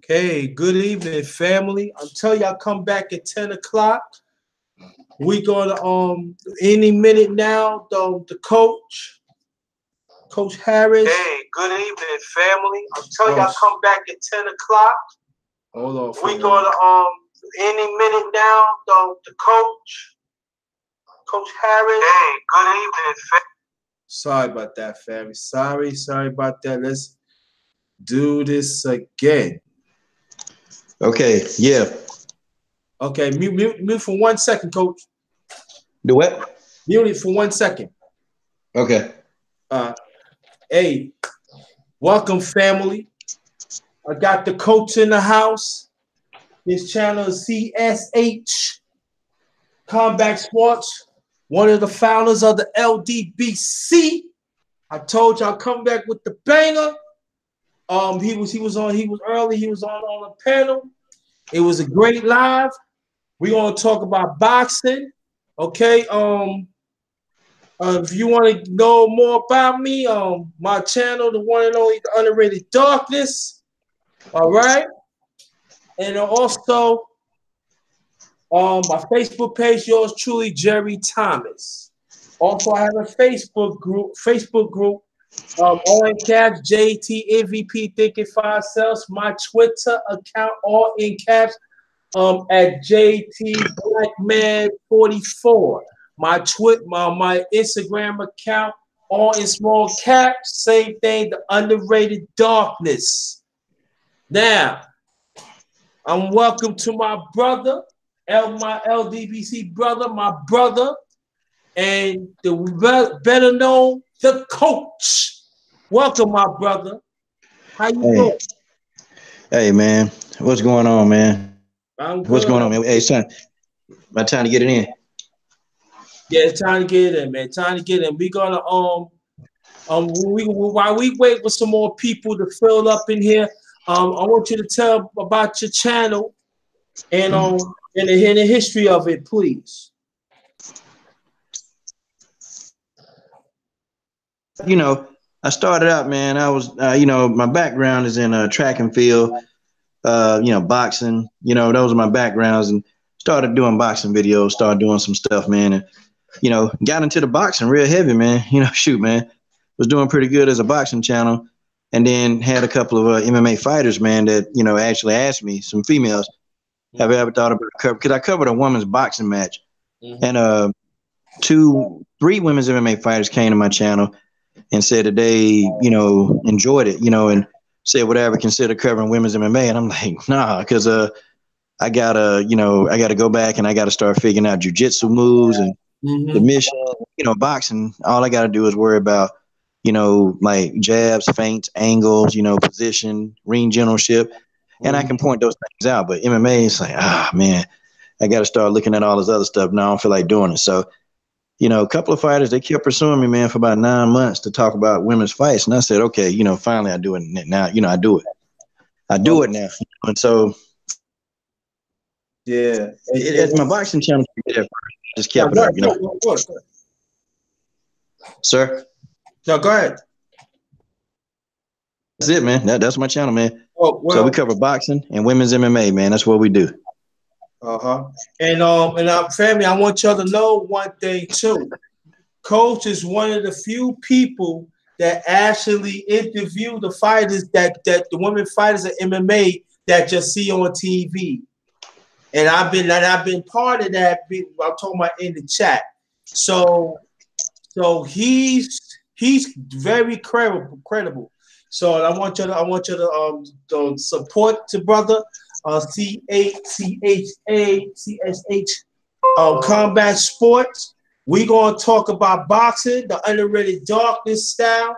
Okay, good evening, family. I'm telling y'all, come back at 10 o'clock. We gonna any minute now. The Coach Harris. Hey, good evening, family. I'm telling y'all, come back at 10 o'clock. Hold on. We gonna any minute now. The Coach Harris. Hey, good evening, family. Sorry about that, family. Sorry about that. Let's do this again. Okay, yeah. Okay, mute for 1 second, Coach. Do what? Mute it for 1 second. Okay. Hey, welcome, family. I got the coach in the house. His channel is CSH Combat Sports. One of the founders of the LDBC. I told you I'll come back with the banger. He was early. He was on a panel. It was a great live. We're gonna talk about boxing. Okay. If you want to know more about me, my channel, the one and only, the Underrated Darkness. All right. And also my Facebook page, yours truly, Jerry Thomas. Also, I have a Facebook group. All in caps, JT MVP Thinking Five Cells. My Twitter account, all in caps, at JT Blackman 44. My Instagram account, all in small caps. Same thing, the Underrated Darkness. Now, I'm welcome to my brother, my LDBC brother, my brother, and the better known, the coach. Welcome, my brother. How you doing? Hey, man. What's going on, man? I'm good. What's going on, man? Hey, son. My time to get it in. Yeah, it's time to get it in, man. Time to get it in. We're gonna while we wait for some more people to fill up in here, I want you to tell about your channel and the history of it, please. You know, I started out, man. I was, my background is in track and field, boxing. Those are my backgrounds, and started doing boxing videos. Started doing some stuff, man, and got into the boxing real heavy, man. Shoot, man, was doing pretty good as a boxing channel, and then had a couple of MMA fighters, man, that actually asked me, some females, have you ever thought about cover? Because I covered a women's boxing match, and 3 women's MMA fighters came to my channel and said that they, enjoyed it, and said, would I ever consider covering women's MMA? And I'm like, nah, because I gotta go back and I gotta start figuring out jujitsu moves and submission. Boxing, all I gotta do is worry about, like jabs, feints, angles, position, ring generalship, and I can point those things out. But MMA, it's like, man, I gotta start looking at all this other stuff. Now I don't feel like doing it. So, a couple of fighters, they kept pursuing me, man, for about 9 months to talk about women's fights. And I said, okay, finally I do it now. I do it. I do it now. And so, yeah, my boxing channel just kept it up, Sir? No, go ahead. That's it, man. That's my channel, man. Oh, well, so we cover boxing and women's MMA, man. That's what we do. And family, I want y'all to know one thing too. Coach is one of the few people that actually interview the fighters that the women fighters at MMA that you see on TV. And I've been part of that. I'm talking about in the chat. So he's very credible. So I want you to support the brother. CSH Combat Sports. We're gonna talk about boxing, the Underrated Darkness style.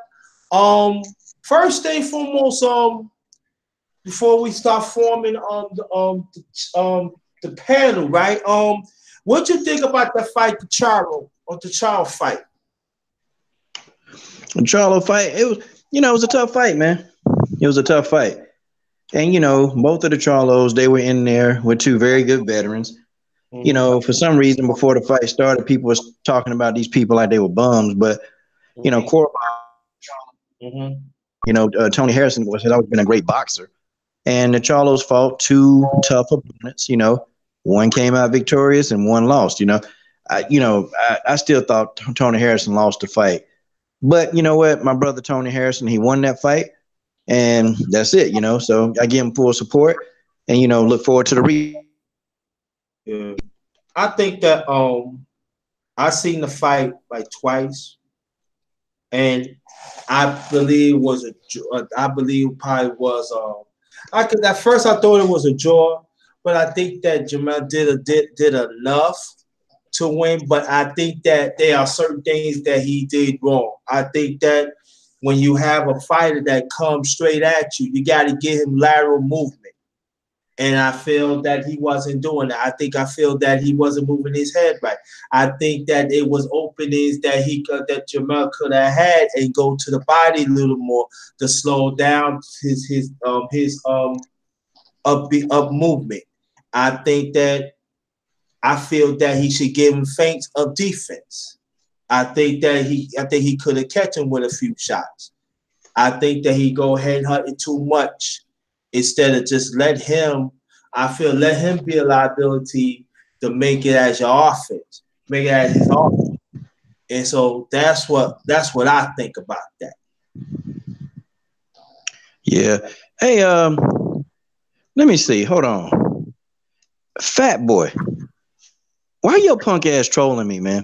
First thing foremost, before we start forming the panel, right? What you think about the fight, the Charlo fight? The Charlo fight, it was a tough fight, man. It was a tough fight. And, both of the Charlos, they were in there with 2 very good veterans. For some reason, before the fight started, people was talking about these people like they were bums. But, Corbin, Tony Harrison has always been a great boxer. and the Charlos fought two tough opponents. One came out victorious and one lost. I still thought Tony Harrison lost the fight, but you know what? My brother Tony Harrison, he won that fight, and that's it. So I give him full support, and look forward to the rematch. Yeah. I think that I seen the fight like twice, and I believe was I believe probably was I could at first I thought it was a draw, but I think that Jamel did enough to win. But I think that there are certain things that he did wrong. I think that when you have a fighter that comes straight at you, you got to give him lateral movement. And I feel that he wasn't doing that. I feel that he wasn't moving his head right. I think that it was openings that Jamel could have had and go to the body a little more to slow down his up movement. I think that I feel that he should give him feints of defense. I think he could have catch him with a few shots. I think that he go head hunting too much instead of just let him. I feel let him be a liability to make it as your offense, make it as his offense, and so that's what I think about that. Yeah. Hey, let me see. Hold on. Fat boy, why your punk ass trolling me, man?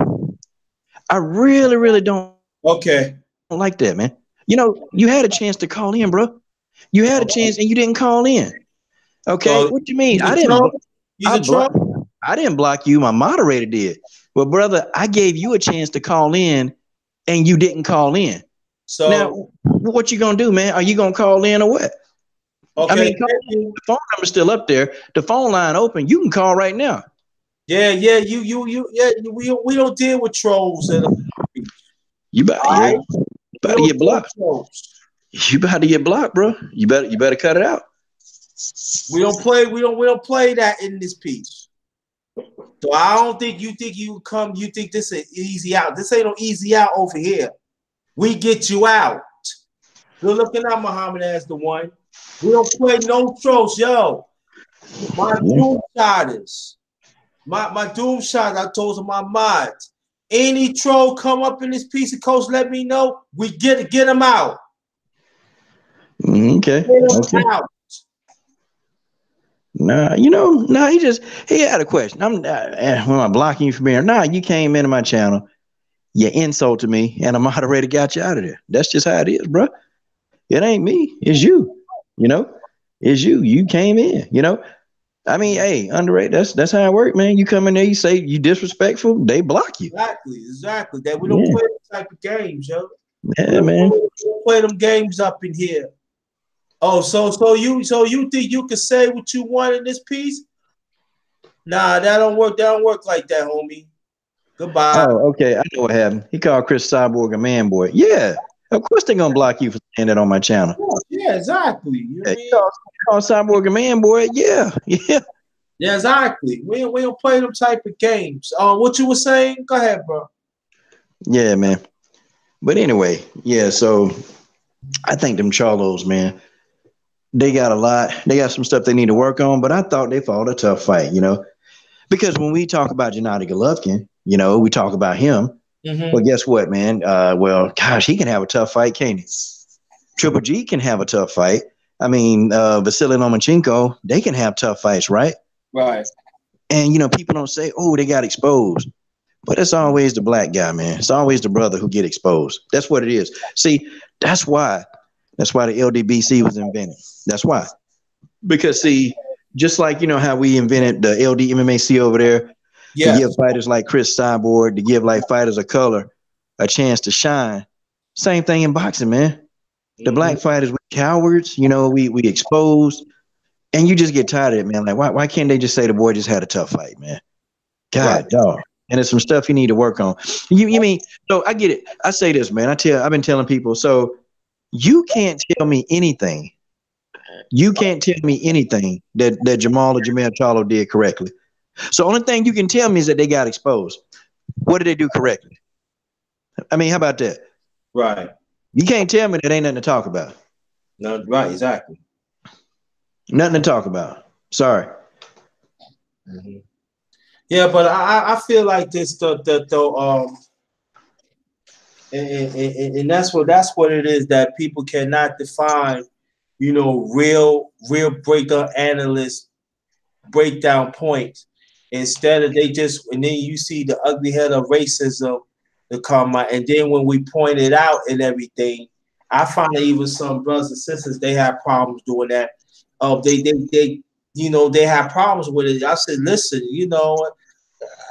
I really, really don't like that, man. Okay, You had a chance to call in, bro. You had a chance and you didn't call in. Okay, what you so mean? he's a troll. He's a troll. I didn't block you. My moderator did. Well, brother, I gave you a chance to call in, and you didn't call in. So Now, what you gonna do, man? Are you gonna call in or what? I okay, mean, the phone number's still up there. The phone line open. You can call right now. yeah. We don't deal with trolls at all. You about All yeah, right, you we about to don't get deal with blocked. trolls. You about to get blocked, bro. You better cut it out. We don't play that in this piece. So I don't think you come. You think this is easy out? This ain't no easy out over here. We get you out. Good looking out, Muhammad as the one. We don't play no trolls, yo. My Yeah. doom shotters. My doom shot. I told some of my mods. Any troll come up in this piece of coach, let me know. We get him out. Okay. Get him Okay. out. Nah, nah. He had a question. When I'm blocking you from here. Nah, you came into my channel. You insulted me, and a moderator got you out of there. That's just how it is, bro. It ain't me. It's you. You know, it's you. You came in. I mean, hey, underrated. That's how it works, man. You come in there, you say you disrespectful, they block you. Exactly. That we don't Yeah, play them type of games, yo. We yeah, don't man. play, we don't play them games up in here. Oh, so you think you can say what you want in this piece? Nah, that don't work. That don't work like that, homie. Goodbye. Oh, okay. I know what happened. He called Chris Cyborg a man boy. Yeah, of course they're gonna block you for saying that on my channel. Yeah, exactly. You know what Yeah, I he mean? called Cyborg a man boy. Yeah, yeah, Yeah, exactly. We don't play them type of games. What you were saying? Go ahead, bro. yeah, man. But anyway, yeah. So I think them Charlos, man, they got a lot. They got some stuff they need to work on. But I thought they fought a tough fight, because when we talk about Gennady Golovkin, we talk about him. Well, Mm-hmm. guess what, man? Well, gosh, he can have a tough fight, can't he? Triple G can have a tough fight. I mean, Vasily Lomachenko, they can have tough fights, right? Right. And people don't say, "Oh, they got exposed," but it's always the black guy, man. It's always the brother who get exposed. That's what it is. See, that's why. That's why the LDBC was invented. That's why. Because see, just like how we invented the LDMMAC over there to give Yes. fighters like Chris Cyborg, to give like fighters of color a chance to shine. Same thing in boxing, man. The Mm-hmm. black fighters, we cowards, we exposed, and you just get tired of it, man. Like, why can't they just say the boy just had a tough fight, man? Right. God, dog. And there's some stuff you need to work on. You mean so? I get it. I say this, man. I've been telling people. So you can't tell me anything. You can't tell me anything that Jamal or Jamel Charlo did correctly. So only thing you can tell me is that they got exposed. What did they do correctly? I mean, how about that? Right. You can't tell me that ain't nothing to talk about. No. Right. Exactly. Nothing to talk about. Sorry. Mm-hmm. Yeah, but I feel like this and that's what it is that people cannot define, real breakdown analysts breakdown points. Instead of they just and then you see the ugly head of racism to come out, and then when we point it out and everything, I find that even some brothers and sisters they have problems doing that. They have problems with it. I said, listen,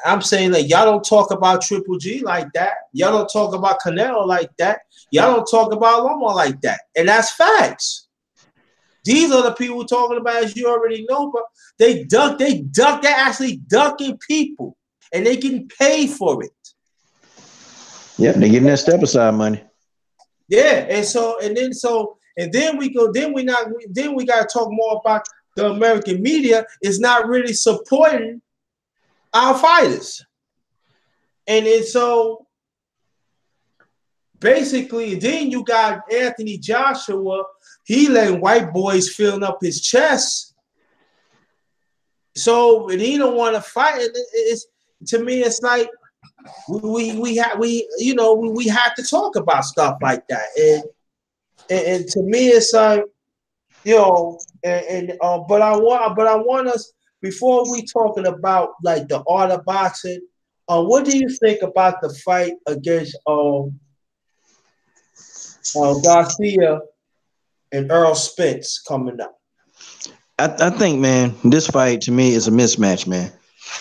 I'm saying like y'all don't talk about Triple G like that. Y'all don't talk about Canelo like that. Y'all don't talk about Loma like that, and that's facts. These are the people talking about, as you already know, but they're actually ducking people, and they getting paid for it. Yep, they're getting that step aside money. Yeah, and then we go, then we got to talk more about the American media is not really supporting our fighters, and then so basically, then you got Anthony Joshua. He letting white boys filling up his chest. So and he don't want to fight. It's to me, it's like we have to talk about stuff like that. And to me, it's like but I want us before we talking about like the art of boxing. What do you think about the fight against Garcia and Earl Spence coming up? I think, man, this fight to me is a mismatch, man.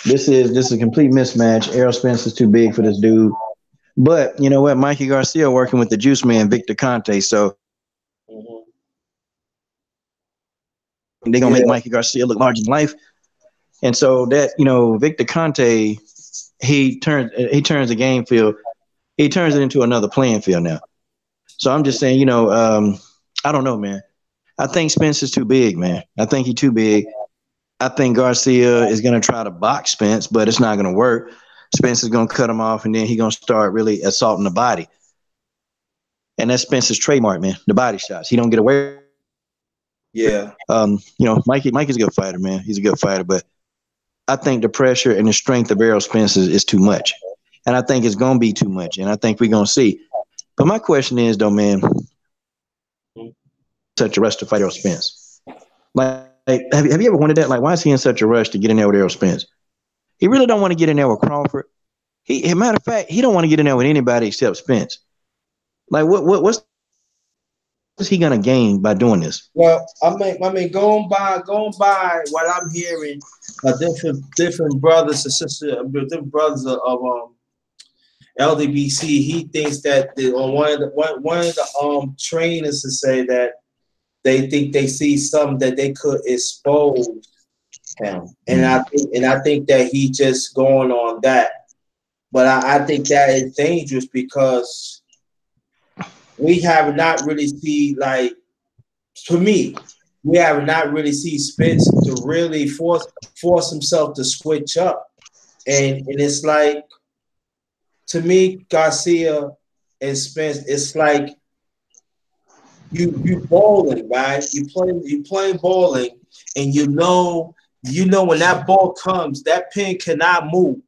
This is a complete mismatch. Errol Spence is too big for this dude. But you know what? Mikey Garcia working with the juice man, Victor Conte. So Mhm. they're gonna Yeah, make Mikey Garcia look large in life. And so that, Victor Conte, he turns the game field, he turns it into another playing field now. So I'm just saying, I don't know, man. I think Spence is too big, man. I think he's too big. I think Garcia is gonna try to box Spence, but it's not gonna work. Spence is gonna cut him off, and then he's gonna start really assaulting the body. And that's Spence's trademark, man. The body shots. He don't get away. yeah, Mikey's a good fighter, man. He's a good fighter, but I think the pressure and the strength of Errol Spence is too much. And I think it's going to be too much. And I think we're going to see. But my question is, though, man, such a rush to fight Errol Spence? Like have you ever wondered that? Like, why is he in such a rush to get in there with Errol Spence? He really don't want to get in there with Crawford. As a matter of fact, he don't want to get in there with anybody except Spence. Like, what's he going to gain by doing this? well, I mean, going by what I'm hearing, different brothers and sisters, different brothers of LDBC. He thinks that one of the trainers to say that they think they see something that they could expose him, and Mm. I think that he just going on that, but I think that is dangerous because we have not really seen like for me, we have not really seen Spence to really force himself to switch up. And it's like to me, Garcia and Spence, it's like you bowling, right? You playing bowling, and you know when that ball comes, that pin cannot move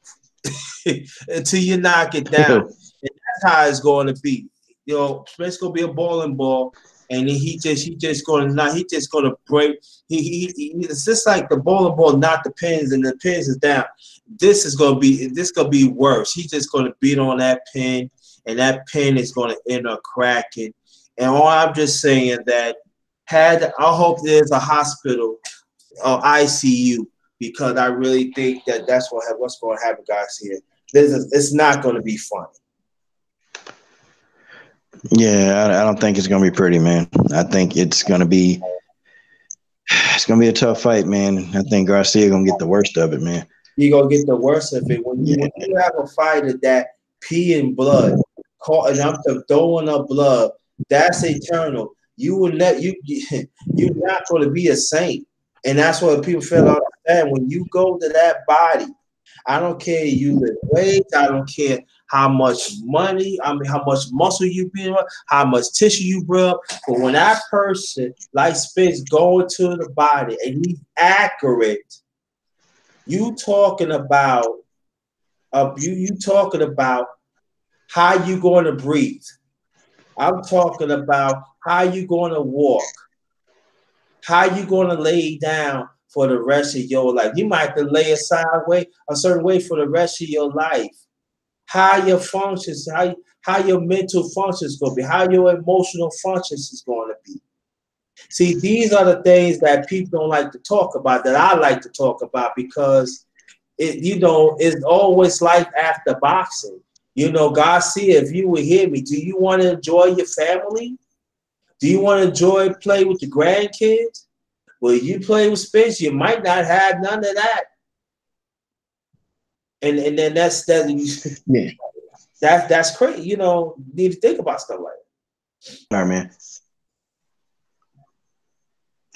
until you knock it down. And that's how it's going to be. It's gonna be a bowling ball, and he just gonna break. It's just like the bowling ball, not the pins, and the pins is down. This gonna be worse. He's just gonna beat on that pin, and that pin is gonna end up cracking. And all I'm just saying that I hope there's a hospital or ICU because I really think that that's what's going to happen, guys. Here, it's not going to be fun. Yeah, I don't think it's gonna be pretty, man. I think it's gonna be a tough fight, man. I think Garcia gonna get the worst of it, man. You're gonna get the worst of it when you Yeah, when you have a fighter that pee in blood, and I'm throwing up blood. That's eternal. You will not you're not going to be a saint, and that's what people feel understand when you go to that body. I don't care you lift weights. I don't care how much money, I mean, how much muscle you build up, how much tissue you build up. But when that person, like Spence, going to the body and he's accurate, you talking about you talking about how you going to breathe. I'm talking about how you going to walk, how you going to lay down for the rest of your life. You might have to lay a certain way for the rest of your life. How your functions, how your mental functions going to be, how your emotional functions is going to be. See, these are the things that people don't like to talk about that I like to talk about because it's always life after boxing. Garcia, if you would hear me, do you want to enjoy your family? Do you want to enjoy play with your grandkids? Well, you play with Spence, you might not have none of that. And then Yeah. that's crazy. You need to think about stuff like All right, man.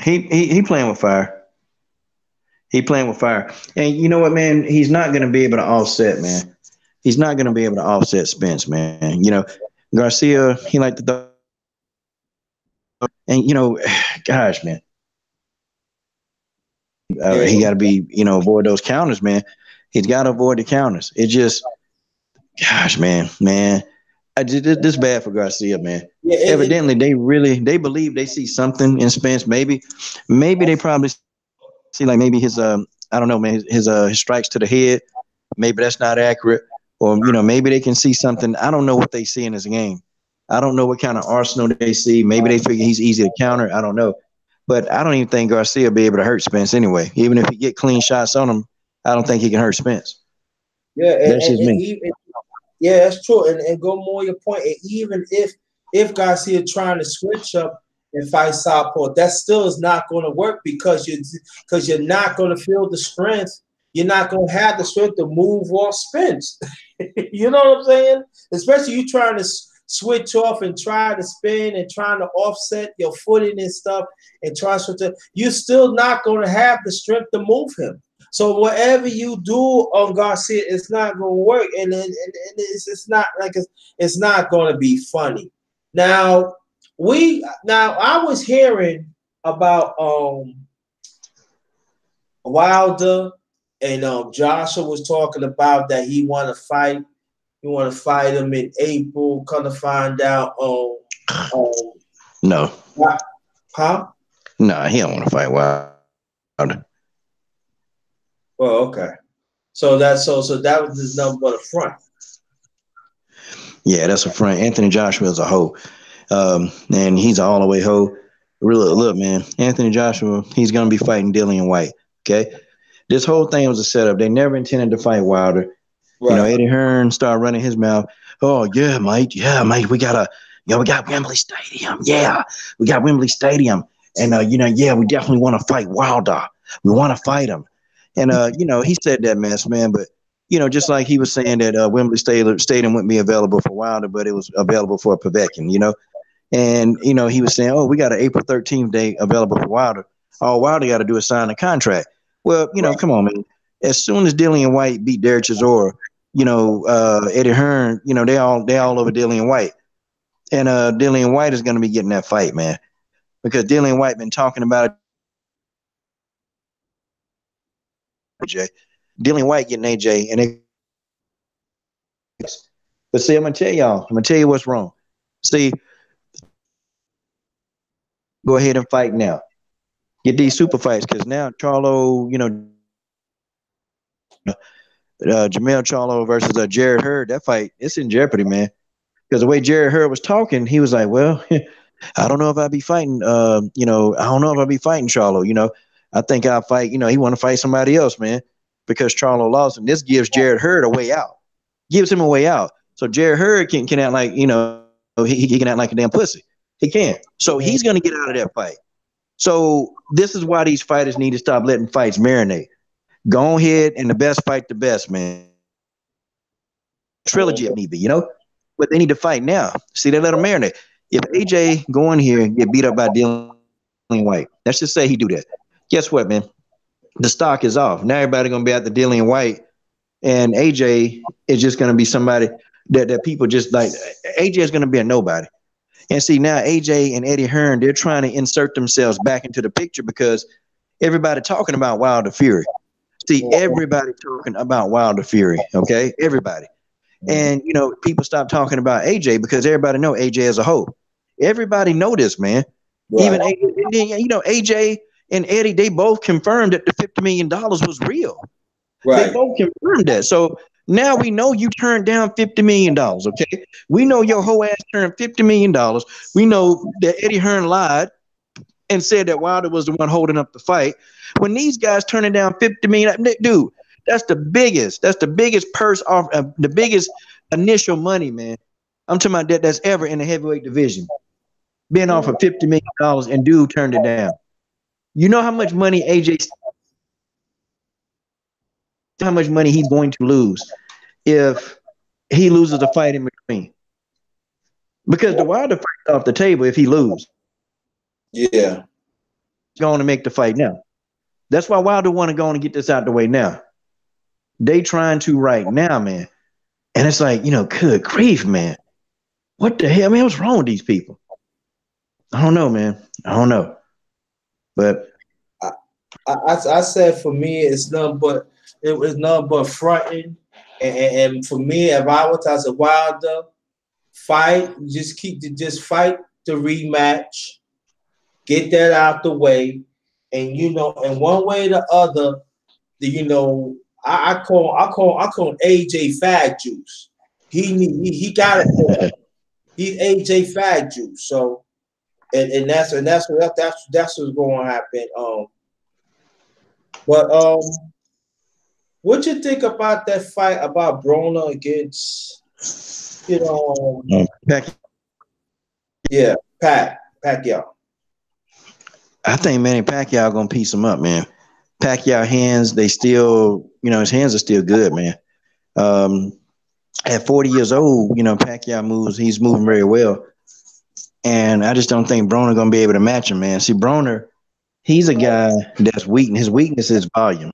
He playing with fire. He playing with fire. And you know what, man? He's not gonna be able to offset, man. He's not gonna be able to offset Spence, man. Garcia, he like to and gosh, man, that. he got to be, avoid those counters, man. He's got to avoid the counters. It just, gosh, man, this bad for Garcia, man. Yeah, Evidently, they believe they see something in Spence. Maybe they probably see like maybe his I don't know, man, his strikes to the head. Maybe that's not accurate, or maybe they can see something. I don't know what they see in his game. I don't know what kind of arsenal they see. Maybe they figure he's easy to counter. I don't know. But I don't even think Garcia will be able to hurt Spence anyway. Even if he get clean shots on him, I don't think he can hurt Spence. yeah, That's just me. yeah, that's true. And go more your point. And even if Garcia trying to switch up and fight Southpaw, that still is not going to work because you're not going to feel the strength. You're not going to have the strength to move off Spence. You know what I'm saying? Especially you trying to switch off and try to spin and trying to offset your footing and stuff and try to switch up. You're still not going to have the strength to move him. So whatever you do on Garcia, it's not going to work, and it's not like it's not going to be funny. Now I was hearing about Wilder and Joshua was talking about that he want to fight. He want to fight him in April. Come to find out, No, huh? no, he don't want to fight Wilder. Well, okay. So that was his number but a front. Yeah, that's a front. Anthony Joshua is a hoe, and he's all the way hoe. Really, look, man, Anthony Joshua, he's gonna be fighting Dillian White. Okay, this whole thing was a setup. They never intended to fight Wilder. Right. Eddie Hearn started running his mouth. Oh yeah, mate, we got Wembley Stadium. Yeah, we got Wembley Stadium, and yeah, we definitely want to fight Wilder. We want to fight him, and he said that mess, man. But just like he was saying that Wembley Stadium wouldn't be available for Wilder, but it was available for Povetkin. And he was saying, oh, we got an April 13th date available for Wilder. All Wilder got to do is sign a contract. Well, Right. come on, man. As soon as Dillian White beat Derek Chisora, Eddie Hearn, they all over Dillian White. And Dillian White is going to be getting that fight, man, because Dillian White been talking about it. AJ. Dillian White getting AJ, and but see, I'm gonna tell you what's wrong. See, go ahead and fight now. Get these super fights because now Charlo, Jamel Charlo versus Jared Hurd, that fight, it's in jeopardy, man. Because the way Jared Hurd was talking, he was like, well, I don't know if I'll be fighting, I don't know if I'll be fighting Charlo. I think I'll fight, he want to fight somebody else, man, because Charlo lost. And this gives Jared Hurd a way out, gives him a way out. So Jared Hurd can act like, he can act like a damn pussy. He can. So he's going to get out of that fight. So this is why these fighters need to stop letting fights marinate. Go ahead and the best fight the best, man. Trilogy if need be, but they need to fight now. See, they let them marinate. If AJ go in here and get beat up by Dillian White, let's just say he do that. Guess what, man? The stock is off. Now everybody gonna be at the Dillian White. and AJ is just going to be somebody that people just like. AJ is going to be a nobody. And see now AJ and Eddie Hearn, they're trying to insert themselves back into the picture because everybody talking about Wilder Fury. See, everybody talking about Wilder Fury. Okay, everybody. And people stop talking about AJ because everybody know AJ as a hoe. Everybody know this, man. Right. Even AJ and Eddie, they both confirmed that the $50 million was real. They Right. both confirmed that. So now we know you turned down $50 million. Okay, we know your whole ass turned $50 million. We know that Eddie Hearn lied and said that Wilder was the one holding up the fight. When these guys turning down 50 million, dude, that's the biggest purse off, the biggest initial money, man. I'm talking about that's ever in the heavyweight division, being offered $50 million, and dude turned it down. You know how much money AJ, how much money he's going to lose if he loses a fight in between, because the Wilder fight off the table if he loses. Yeah. He's going to make the fight now. That's why Wilder want to go and get this out the way now. They trying to right now, man. And it's like, good grief, man. What the hell, man? What's wrong with these people? I don't know, man. I don't know. But I said for me, it was nothing but fronting. And for me, if I was as a Wilder, just fight the rematch, get that out the way, and in one way or the other, I call AJ Fag Juice. He got it. He's AJ Fag Juice. So that's what's going to happen. But what you think about that fight about Broner against Pac- yeah, Pacquiao? I think Manny Pacquiao gonna piece him up, man. Pacquiao hands, they still, his hands are still good, man. Um, at 40 years old, Pacquiao moves, he's moving very well. And I just don't think Broner gonna be able to match him, man. See, Broner, he's a guy that's weak, and his weakness is volume.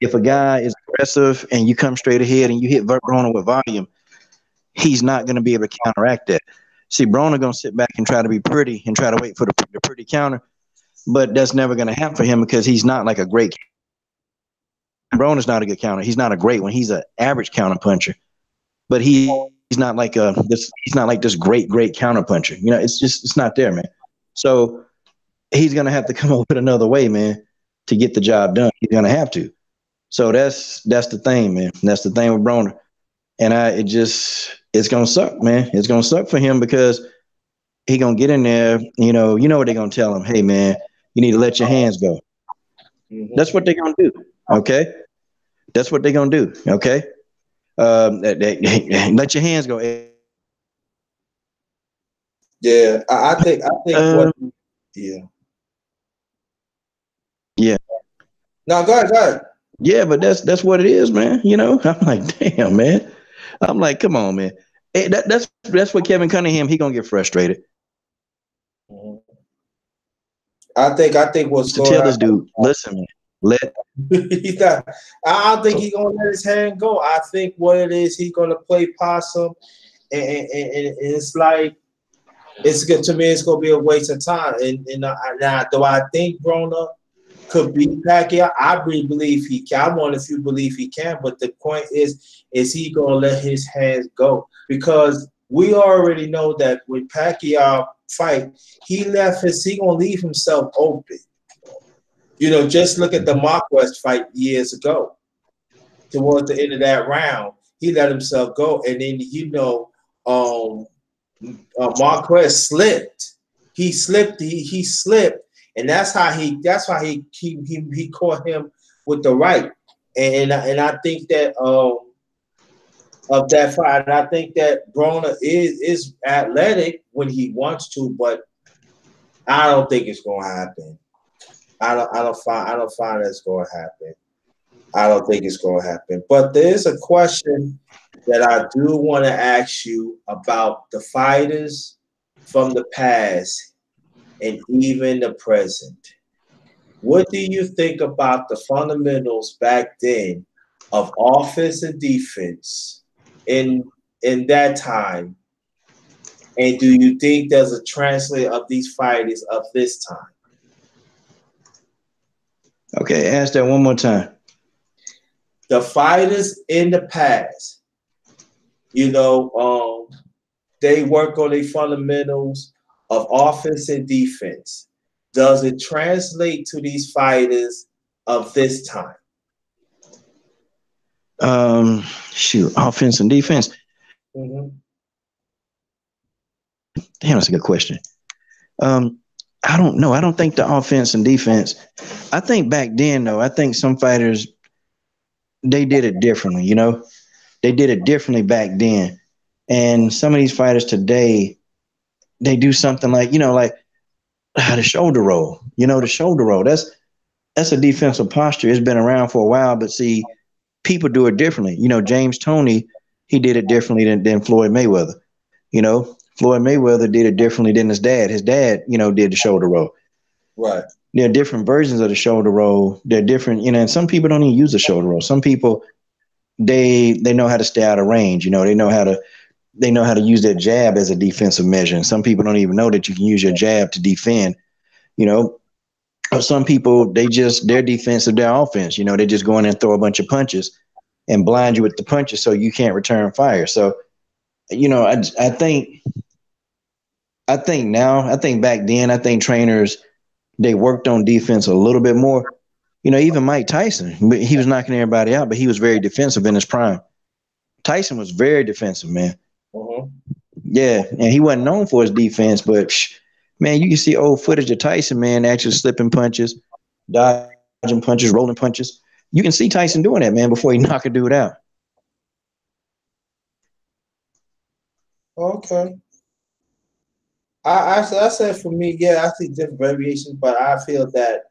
If a guy is aggressive and you come straight ahead and you hit Broner with volume, he's not going to be able to counteract that. See, Broner going to sit back and try to be pretty and try to wait for the pretty counter, but that's never going to happen for him because he's not like a great. Broner's not a good counter. He's not a great one. He's an average counter puncher, but he's not like this. He's not like this great counter puncher. It's not there, man. So he's going to have to come up with another way, man, to get the job done. He's going to have to. So that's the thing, man. That's the thing with Broner. And it's gonna suck, man. It's gonna suck for him because he gonna get in there. What they're gonna tell him. Hey, man, you need to let your hands go. Mm-hmm. That's what they're gonna do. Okay, that's what they're gonna do. Okay, let your hands go. Yeah, I think what yeah. Yeah. No, go ahead. Yeah, but that's what it is, man. I'm like, damn, man. I'm like, come on, man. Hey, that's what Kevin Cunningham. He gonna get frustrated. Mm-hmm. I think what's To going tell on. this dude, listen, man, let. He's not, I don't think he's gonna let his hand go. I think what it is, he's gonna play possum, and it's like it's good to me. It's gonna be a waste of time. And though I think Broner could beat Pacquiao, I really believe he can. I want if you believe he can, but the point is he gonna let his hands go? Because we already know that when Pacquiao fight, he gonna leave himself open. Just look at the Marquez fight years ago. Towards the end of that round, he let himself go, and then um, Marquez slipped. He slipped. He slipped, and that's why he caught him with the right. And I think that of that fight, and I think that Broner is athletic when he wants to, but I don't think it's going to happen. I don't find that's going to happen. I don't think it's going to happen. But there's a question that I do want to ask you about the fighters from the past and even the present. What do you think about the fundamentals back then of offense and defense in that time? And do you think there's a translate of these fighters of this time? Okay, ask that one more time. The fighters in the past, you know, they work on the fundamentals of offense and defense. Does it translate to these fighters of this time? Shoot, offense and defense. Mm-hmm. Damn, that's a good question. Um, I don't know. I don't think the offense and defense. I think back then, though, I think some fighters they did it differently. They did it differently back then, and some of these fighters today they do something like like the shoulder roll. The shoulder roll. That's a defensive posture. It's been around for a while, but see, people do it differently. James Toney, he did it differently than Floyd Mayweather. Floyd Mayweather did it differently than his dad. His dad, did the shoulder roll. Right. There are different versions of the shoulder roll. They're different, and some people don't even use the shoulder roll. Some people they know how to stay out of range. They know how to use their jab as a defensive measure. And some people don't even know that you can use your jab to defend. You know, or some people they're defensive, their offense. They just go in and throw a bunch of punches and blind you with the punches so you can't return fire. So I think now, I think back then, I think trainers they worked on defense a little bit more. Even Mike Tyson, but he was knocking everybody out, but he was very defensive in his prime. Tyson was very defensive, man. Uh-huh. Yeah, and he wasn't known for his defense, but man, you can see old footage of Tyson, man, actually slipping punches, dodging punches, rolling punches. You can see Tyson doing that, man, before he knock a dude out. Okay. I said for me, yeah, I see different variations, but I feel that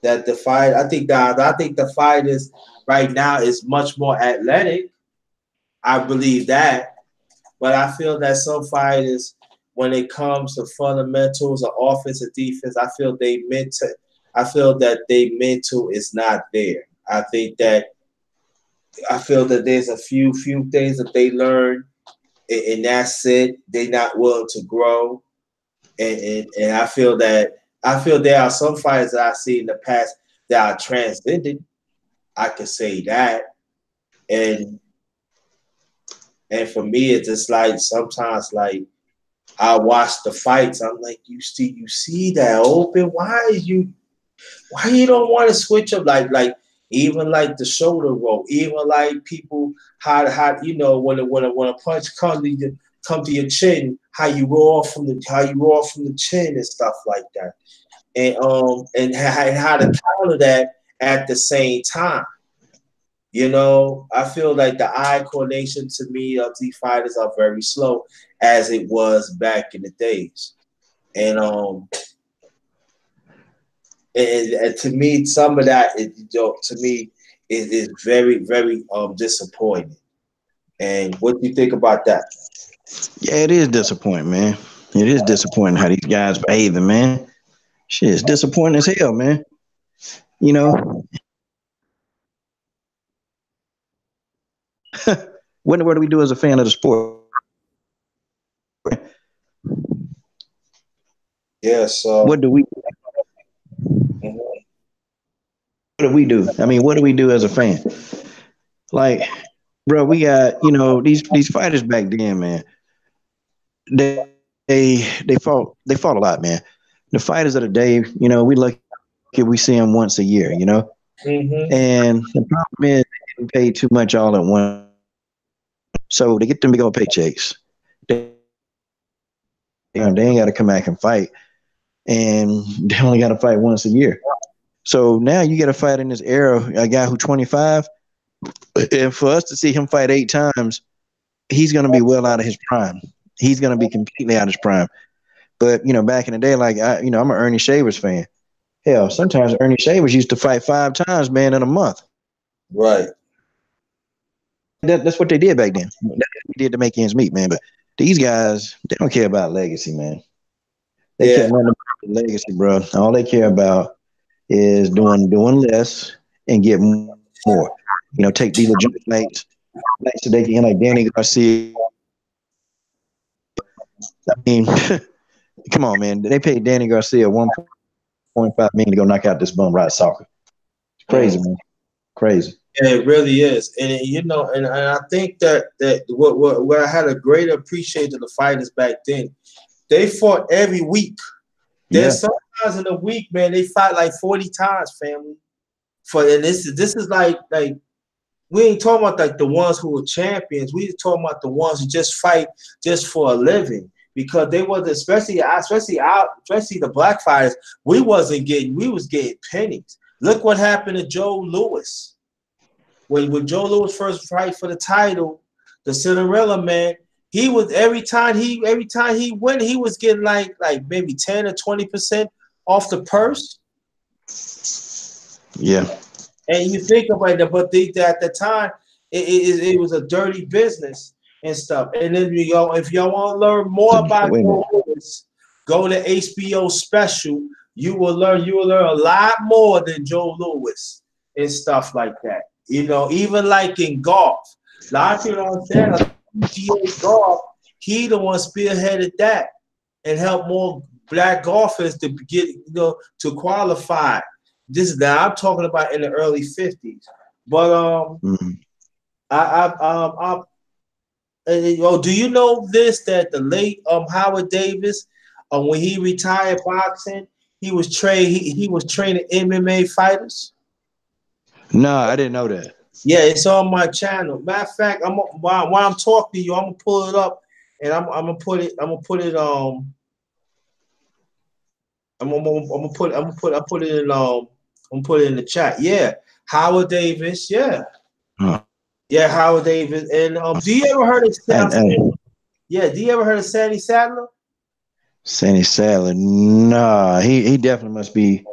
the fight, I think the fight is right now is much more athletic. I believe that, but I feel that some fighters, when it comes to fundamentals of offense and defense, I feel that they mental is not there. I feel that there's a few things that they learn, and that's it. They're not willing to grow, and I feel there are some fighters that I see in the past that are transcended. I can say that, and and for me, it's just like sometimes like I watch the fights. I'm like, you see that open? Why you don't want to switch up? Like even like the shoulder roll, even like people how when a punch come to your chin, how you roll from the chin and stuff like that, and how to counter that at the same time. I feel like the eye coordination to me of these fighters are very slow, as it was back in the days. And and to me, some of that to me is very very disappointing. And what do you think about that? Yeah, it is disappointing, man. It is disappointing how these guys behaving, man. Shit, it's disappointing as hell, man. You know, what do we do as a fan of the sport? Yeah. So. What do we Mhm. what do we do? I mean, what do we do as a fan? Like, bro, we got these fighters back then, man. They fought a lot, man. The fighters of the day, we lucky we see them once a year. Mhm. And the problem is they getting paid too much all at once. So they get them big old paychecks. They ain't got to come back and fight, and they only got to fight once a year. So now you got to fight in this era a guy who's 25, and for us to see him fight 8 times, he's going to be well out of his prime. He's going to be completely out of his prime. But back in the day, like I'm an Ernie Shavers fan. Hell, sometimes Ernie Shavers used to fight 5 times, man, in a month. Right. That's what they did back then. That's what they did to make ends meet, man. But these guys, they don't care about legacy, man. They care Yeah. nothing about legacy, bro. All they care about is doing less and get more. take these little jump fights so they can like Danny Garcia. I mean, come on, man. They paid Danny Garcia 1.5 million to go knock out this bum Rod Soccer. It's crazy, Mm. man. Crazy. Yeah, it really is, and and I think that what I had a great appreciation of the fighters back then. They fought every week. Yeah. There's sometimes in a week, man, they fight like 40 times, family. And this is like we ain't talking about like the ones who were champions. We talking about the ones who just fight just for a living because they was especially the black fighters. We was getting pennies. Look what happened to Joe Louis when Joe Louis first fight for the title, the Cinderella man. He was every time he went, he was getting like maybe 10 or 20% off the purse. Yeah. And you think about it, but at the time, it was a dirty business and stuff. And then if y'all want to learn more about Wait a minute. Joe Louis, go to HBO special. You will learn a lot more than Joe Louis and stuff like that. Even like in golf. A lot of people don't understand. Like PGA golf, he the one spearheaded that and helped more black golfers to get to qualify. This is now I'm talking about in the early 50s. But Mhm. do you know this that the late Howard Davis, when he retired boxing, he was training MMA fighters. No, I didn't know that. Yeah, it's on my channel. Matter of fact, while I'm talking to you, I'm gonna pull it up and I'm gonna put it. I'm gonna put it. I'm put it in. I'm gonna put it in the chat. Yeah, Howard Davis. Yeah, Huh. yeah, Howard Davis. And do you ever heard of And Yeah, do you ever heard of Sandy Sadler? Sandy Sadler. Nah, he definitely must be.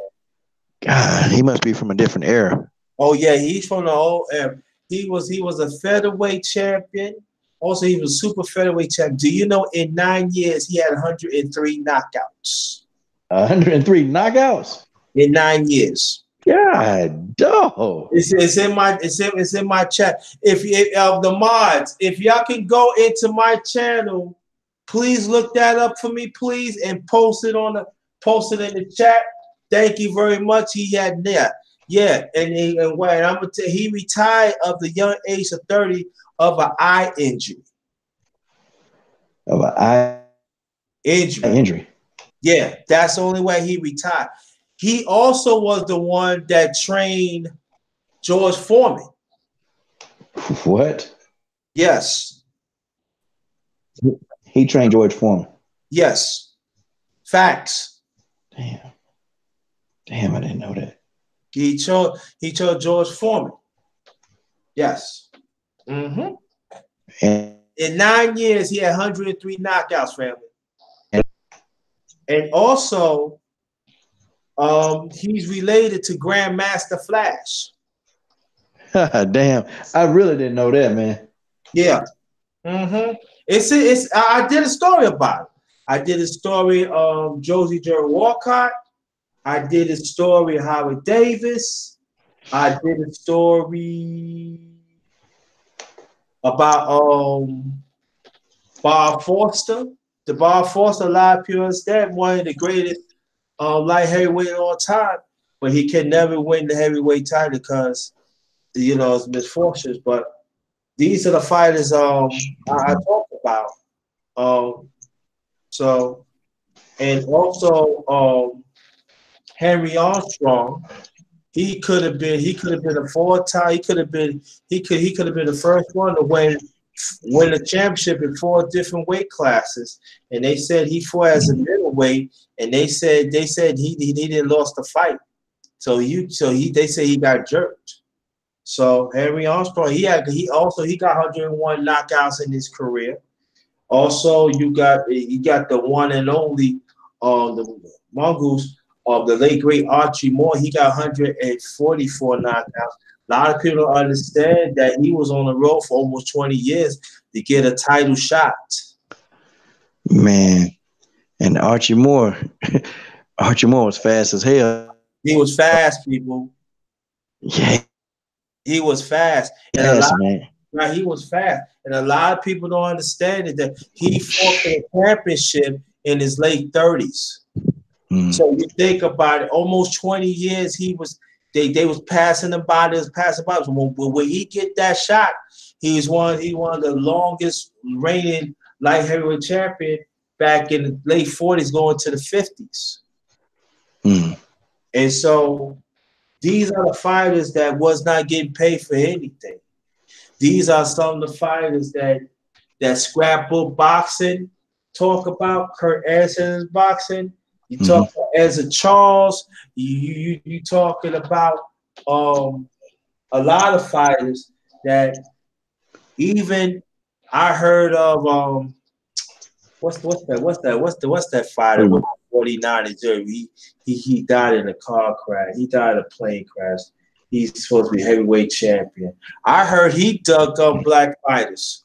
God, he must be from a different era. Oh yeah, he's from the old era. He was a featherweight champion. Also, he was a super featherweight champion. Do you know in 9 years he had 103 knockouts 103 knockouts. in 9 years? God, dog. It's in my chat. If of the mods, if y'all can go into my channel, please look that up for me, please, and post it in the chat. Thank you very much. He had that. Yeah, and I'm gonna tell he retired of the young age of 30 of an eye injury. Of an eye Injury. injury. Yeah, that's the only way he retired. He also was the one that trained George Foreman. What? Yes. He trained George Foreman. Yes. Facts. Damn. Damn, I didn't know that. He chose George Foreman. Yes. Mm-hmm. And, In 9 years, he had 103 knockouts, family. And also, he's related to Grandmaster Flash. damn, I really didn't know that, man. Yeah. Mm-hmm. It's. I did a story about it. I did a story of Josie Jerry Walcott. I did a story of Howard Davis. I did a story about Bob Foster. The Bob Foster live pure that one of the greatest light heavyweight of all time, but he can never win the heavyweight title because it's misfortunes. But these are the fighters I talked about. Um, so and also Henry Armstrong. He could have been a four-time. He could have been the first one to win the championship in four different weight classes. And they said he fought as a middleweight, and they said he didn't lost the fight. They say he got jerked. So Henry Armstrong, he got 101 knockouts in his career. Also, you got the one and only the mongoose of the late great Archie Moore. He got 144 knockouts. A lot of people don't understand that he was on the road for almost 20 years to get a title shot. Man, and Archie Moore, Archie Moore was fast as hell. He was fast, people. Yeah, He was fast, and a lot Yes, man. right, he was fast, and a lot of people don't understand it that he fought for the championship in his late 30s. Mm, So you think about it, almost 20 years they was passing him by, they was passing by. So when he get that shot, he one of the longest reigning light heavyweight champion back in the late 40s going to the 50s. mm, And so these are the fighters that was not getting paid for anything. These are some of the fighters that scrapbook boxing talk about. Kurt Anderson's boxing. You hmm. talk about Ezra Charles. You talking about um, a lot of fighters that even I heard of what's that fighter with 49 in Jersey? He died in a car crash. He died in a plane crash. He's supposed to be heavyweight champion. I heard he dug up black fighters.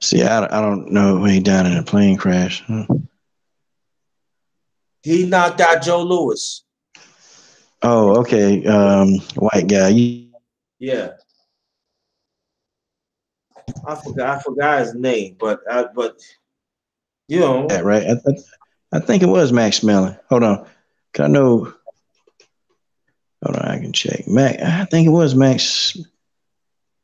See, I don't know when he died in a plane crash. He knocked out Joe Louis. Oh, okay. White guy. Yeah, I forgot his name, but you That know, right? I think it was Max Mellon. Hold on. 'Cause I know. Hold on, I can check. Mac. I think it was Max.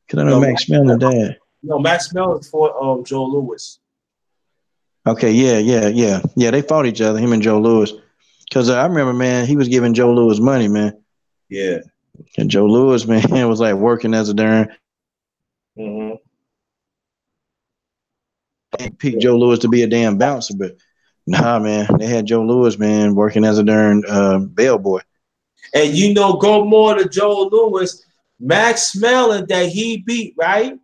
Cause I know no, Max Mellon died. Max Mellon fought Joe Louis. Okay, yeah. They fought each other, him and Joe Lewis. Cause I remember, man, he was giving Joe Lewis money, man. Yeah. And Joe Lewis, man, was like working as a darn. Hmm. They picked Joe Lewis to be a damn bouncer, but nah, man, they had Joe Lewis, man, working as a darn bellboy. And you know, go more to Joe Louis, Max Mellon that he beat, right?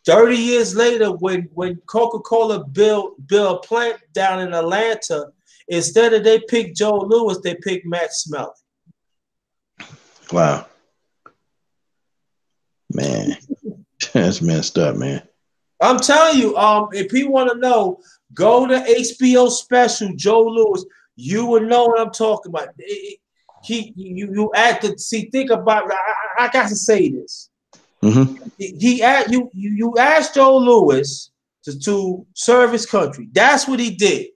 30 years later, when Coca-Cola built a plant down in Atlanta, instead of they picked Joe Louis, they picked Max Mellon. Wow, man, that's messed up, man. I'm telling you, if people want to know, go to HBO special Joe Louis. You will know what I'm talking about. You act to see. Think about. I got to say this. Hmm. He asked you asked Joe Louis to serve his country. That's what he did.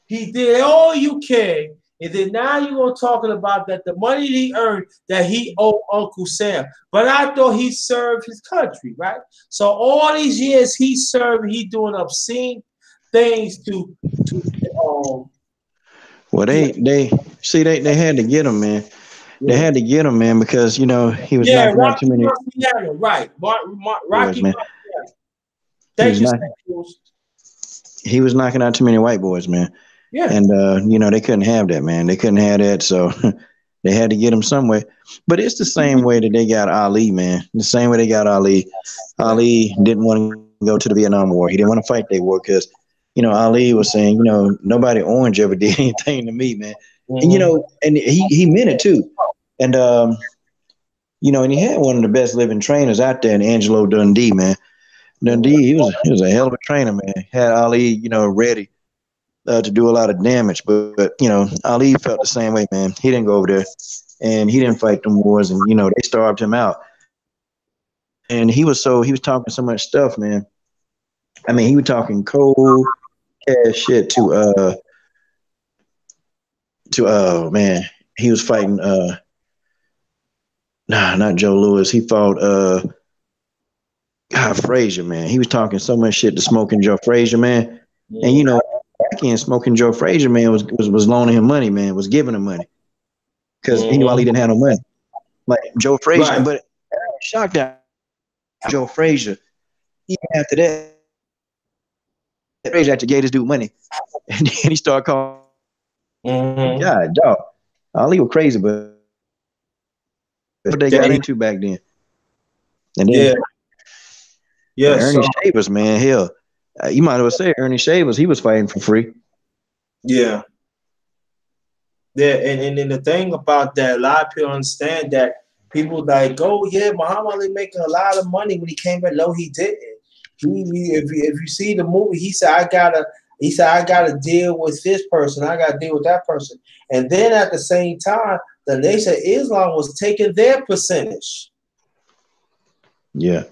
He did all you can, and then now you're gonna talking about that the money he earned that he owed Uncle Sam. But I thought he served his country, right? So all these years he served, he doing obscene things to Well, yeah, they see they had to get him, man. They yeah, had to get him, man, because he was yeah, knocking out too Rocky many Marciano, right? boys, Rocky man. Marciano. He Thank was you, not Staples. he was knocking out too many white boys, man. Yeah. And they couldn't have that, man. They couldn't have that, so they had to get him some way. But it's the same way that they got Ali, man. The same way they got Ali. Ali didn't want to go to the Vietnam War. He didn't want to fight that war because, Ali was saying, nobody orange ever did anything to me, man. And Mm-hmm. and he meant it too. And and he had one of the best living trainers out there, in Angelo Dundee, man. Dundee, he was a hell of a trainer, man. Had Ali, ready to do a lot of damage. But Ali felt the same way, man. He didn't go over there and he didn't fight them wars, and they starved him out. And he was talking so much stuff, man. I mean, he was talking cold cash shit to man. He was fighting nah, not Joe Lewis. He fought God, Frazier, man. He was talking so much shit to Smoking Joe Frazier, man. And back in Smoking Joe Frazier, man, was loaning him money, man, was giving him money because he knew Ali Mm-hmm. didn't have no money. Like Joe Frazier, Right. but shocked that Joe Frazier. Even after that, Frazier actually gave this dude money, and then he started calling Mm-hmm. God, dog. Ali was crazy, but what they got Yeah. into back then. And then Yeah. Yeah. Ernie So Shavers, man, hell, you might as well say Ernie Shavers. He was fighting for free. yeah. Yeah, and then the thing about that, a lot of people understand that people like, oh yeah, Muhammad Ali making a lot of money when he came back. No, he didn't. If you see the movie, he said I gotta deal with this person, I gotta deal with that person, and then at the same time, the Nation of Islam was taking their percentage. Yeah.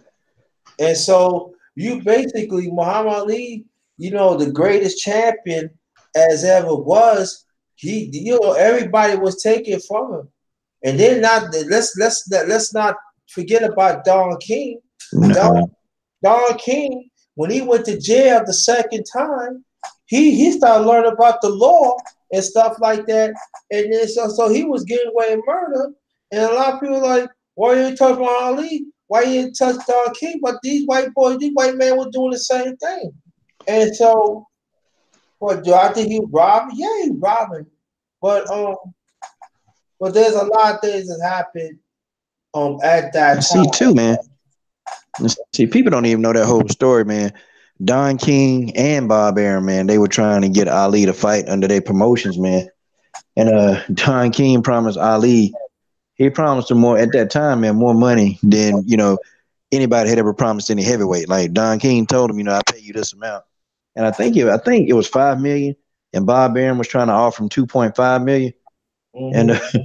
And so you basically, Muhammad Ali, the greatest champion as ever was, everybody was taking from him. And then let's not forget about Don King. Don No. Don King, when he went to jail the second time, he started learning about the law and stuff like that. And then so he was getting away with murder. And a lot of people are like, why you talking about Ali? Why you didn't touch Don King? But these white boys, these white men were doing the same thing. And so, what do I think he robbed? Yeah, he robbing. But but there's a lot of things that happened at that See, time. too, man. See, people don't even know that whole story, man. Don King and Bob Arum, man, they were trying to get Ali to fight under their promotions, man. And Don King promised Ali, he promised him more at that time, man, more money than anybody had ever promised any heavyweight. Like Don King told him, I pay you this amount, and I think it was 5 million, and Bob Arum was trying to offer him 2.5 million, and Hmm.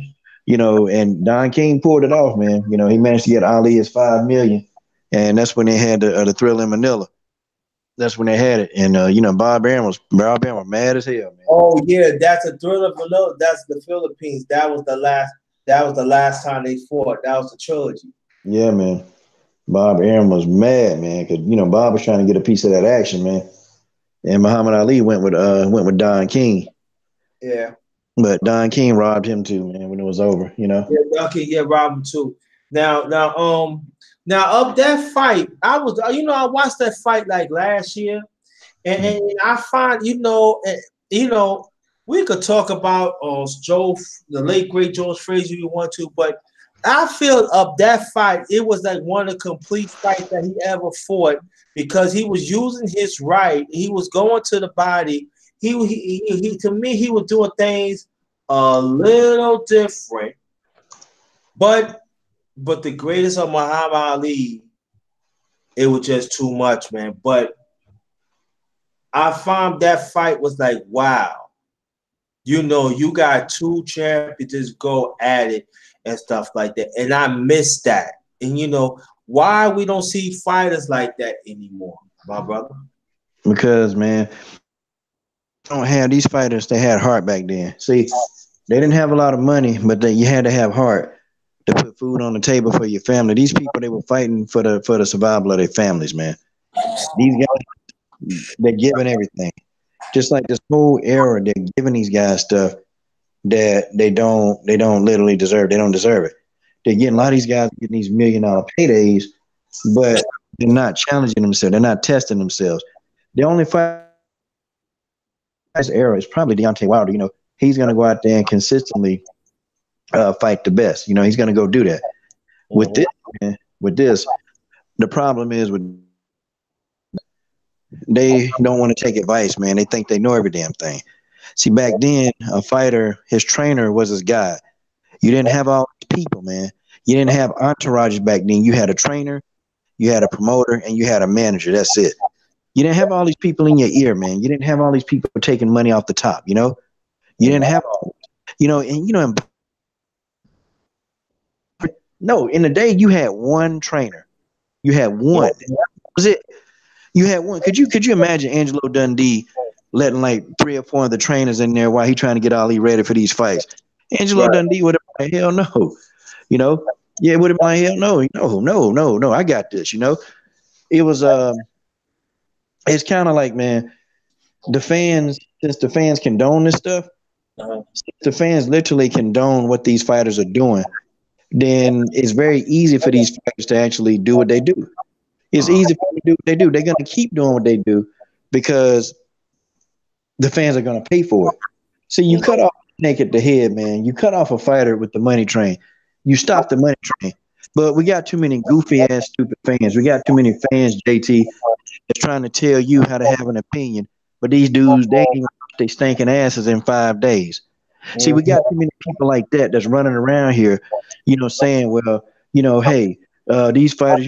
and Don King pulled it off, man. He managed to get Ali his 5 million, and that's when they had the Thrill in Manila. That's when they had it, and Bob Arum was mad as hell, man. Oh yeah, that's a Thriller Vanilla. That's the Philippines. That was the last. That was the last time they fought. That was the trilogy. Yeah, man. Bob Arum was mad, man, because Bob was trying to get a piece of that action, man. And Muhammad Ali went with Don King, Yeah. but Don King robbed him too, man. When it was over, Yeah. Okay. Yeah. Robin too. Now of that fight, I watched that fight like last year, and I find we could talk about the late great George Frazier you want to, but I feel of that fight, it was like one of the complete fights that he ever fought because he was using his right. He was going to the body. He to me he was doing things a little different, but the greatest of Muhammad Ali, it was just too much, man. But I found that fight was like, wow, you got two champions just go at it and stuff like that. And I miss that. And why we don't see fighters like that anymore, my brother. because man, don't have these fighters. They had heart back then. See, they didn't have a lot of money, but you had to have heart to put food on the table for your family. These people, they were fighting for the survival of their families, man. These guys, they're giving everything. Just like this whole era, they're giving these guys stuff that they don't literally deserve. They don't deserve it. They're getting a lot of these guys getting these $1 million paydays, but they're not challenging themselves. They're not testing themselves. The only fight in this era is probably Deontay Wilder. He's going to go out there and consistently fight the best. He's going to go do that. With this, Mhm. man, with this, the problem is they don't want to take advice, man. They think they know every damn thing. See, back then, a fighter, his trainer was his guy. You didn't have all these people, man. You didn't have entourages back then. You had a trainer, you had a promoter, and you had a manager. That's it. You didn't have all these people in your ear, man. You didn't have all these people taking money off the top. You didn't have, and no, in the day you had one trainer. You had one. That was it. You had one. Could you imagine Angelo Dundee letting like three or four of the trainers in there while he trying to get Ali ready for these fights? Angelo Right. Dundee would have been like, hell no. You know? Yeah, it would have been like, hell no, no, no, no, no, I got this. It was it's kind of like, man, the fans, since the fans condone this stuff, Uh-huh. the fans literally condone what these fighters are doing, then it's very easy for these fighters to actually do what they do. It's Uh-huh. easy for them to do what they do. They're gonna keep doing what they do because the fans are gonna pay for it. So you cut off a snake at the head, man. You cut off a fighter with the money train. You stop the money train. But we got too many goofy ass stupid fans. We got too many fans, JT, that's trying to tell you how to have an opinion. But these dudes, they ain't even wash they stinking asses in 5 days. See, we got too many people like that that's running around here, saying, well, hey, these fighters,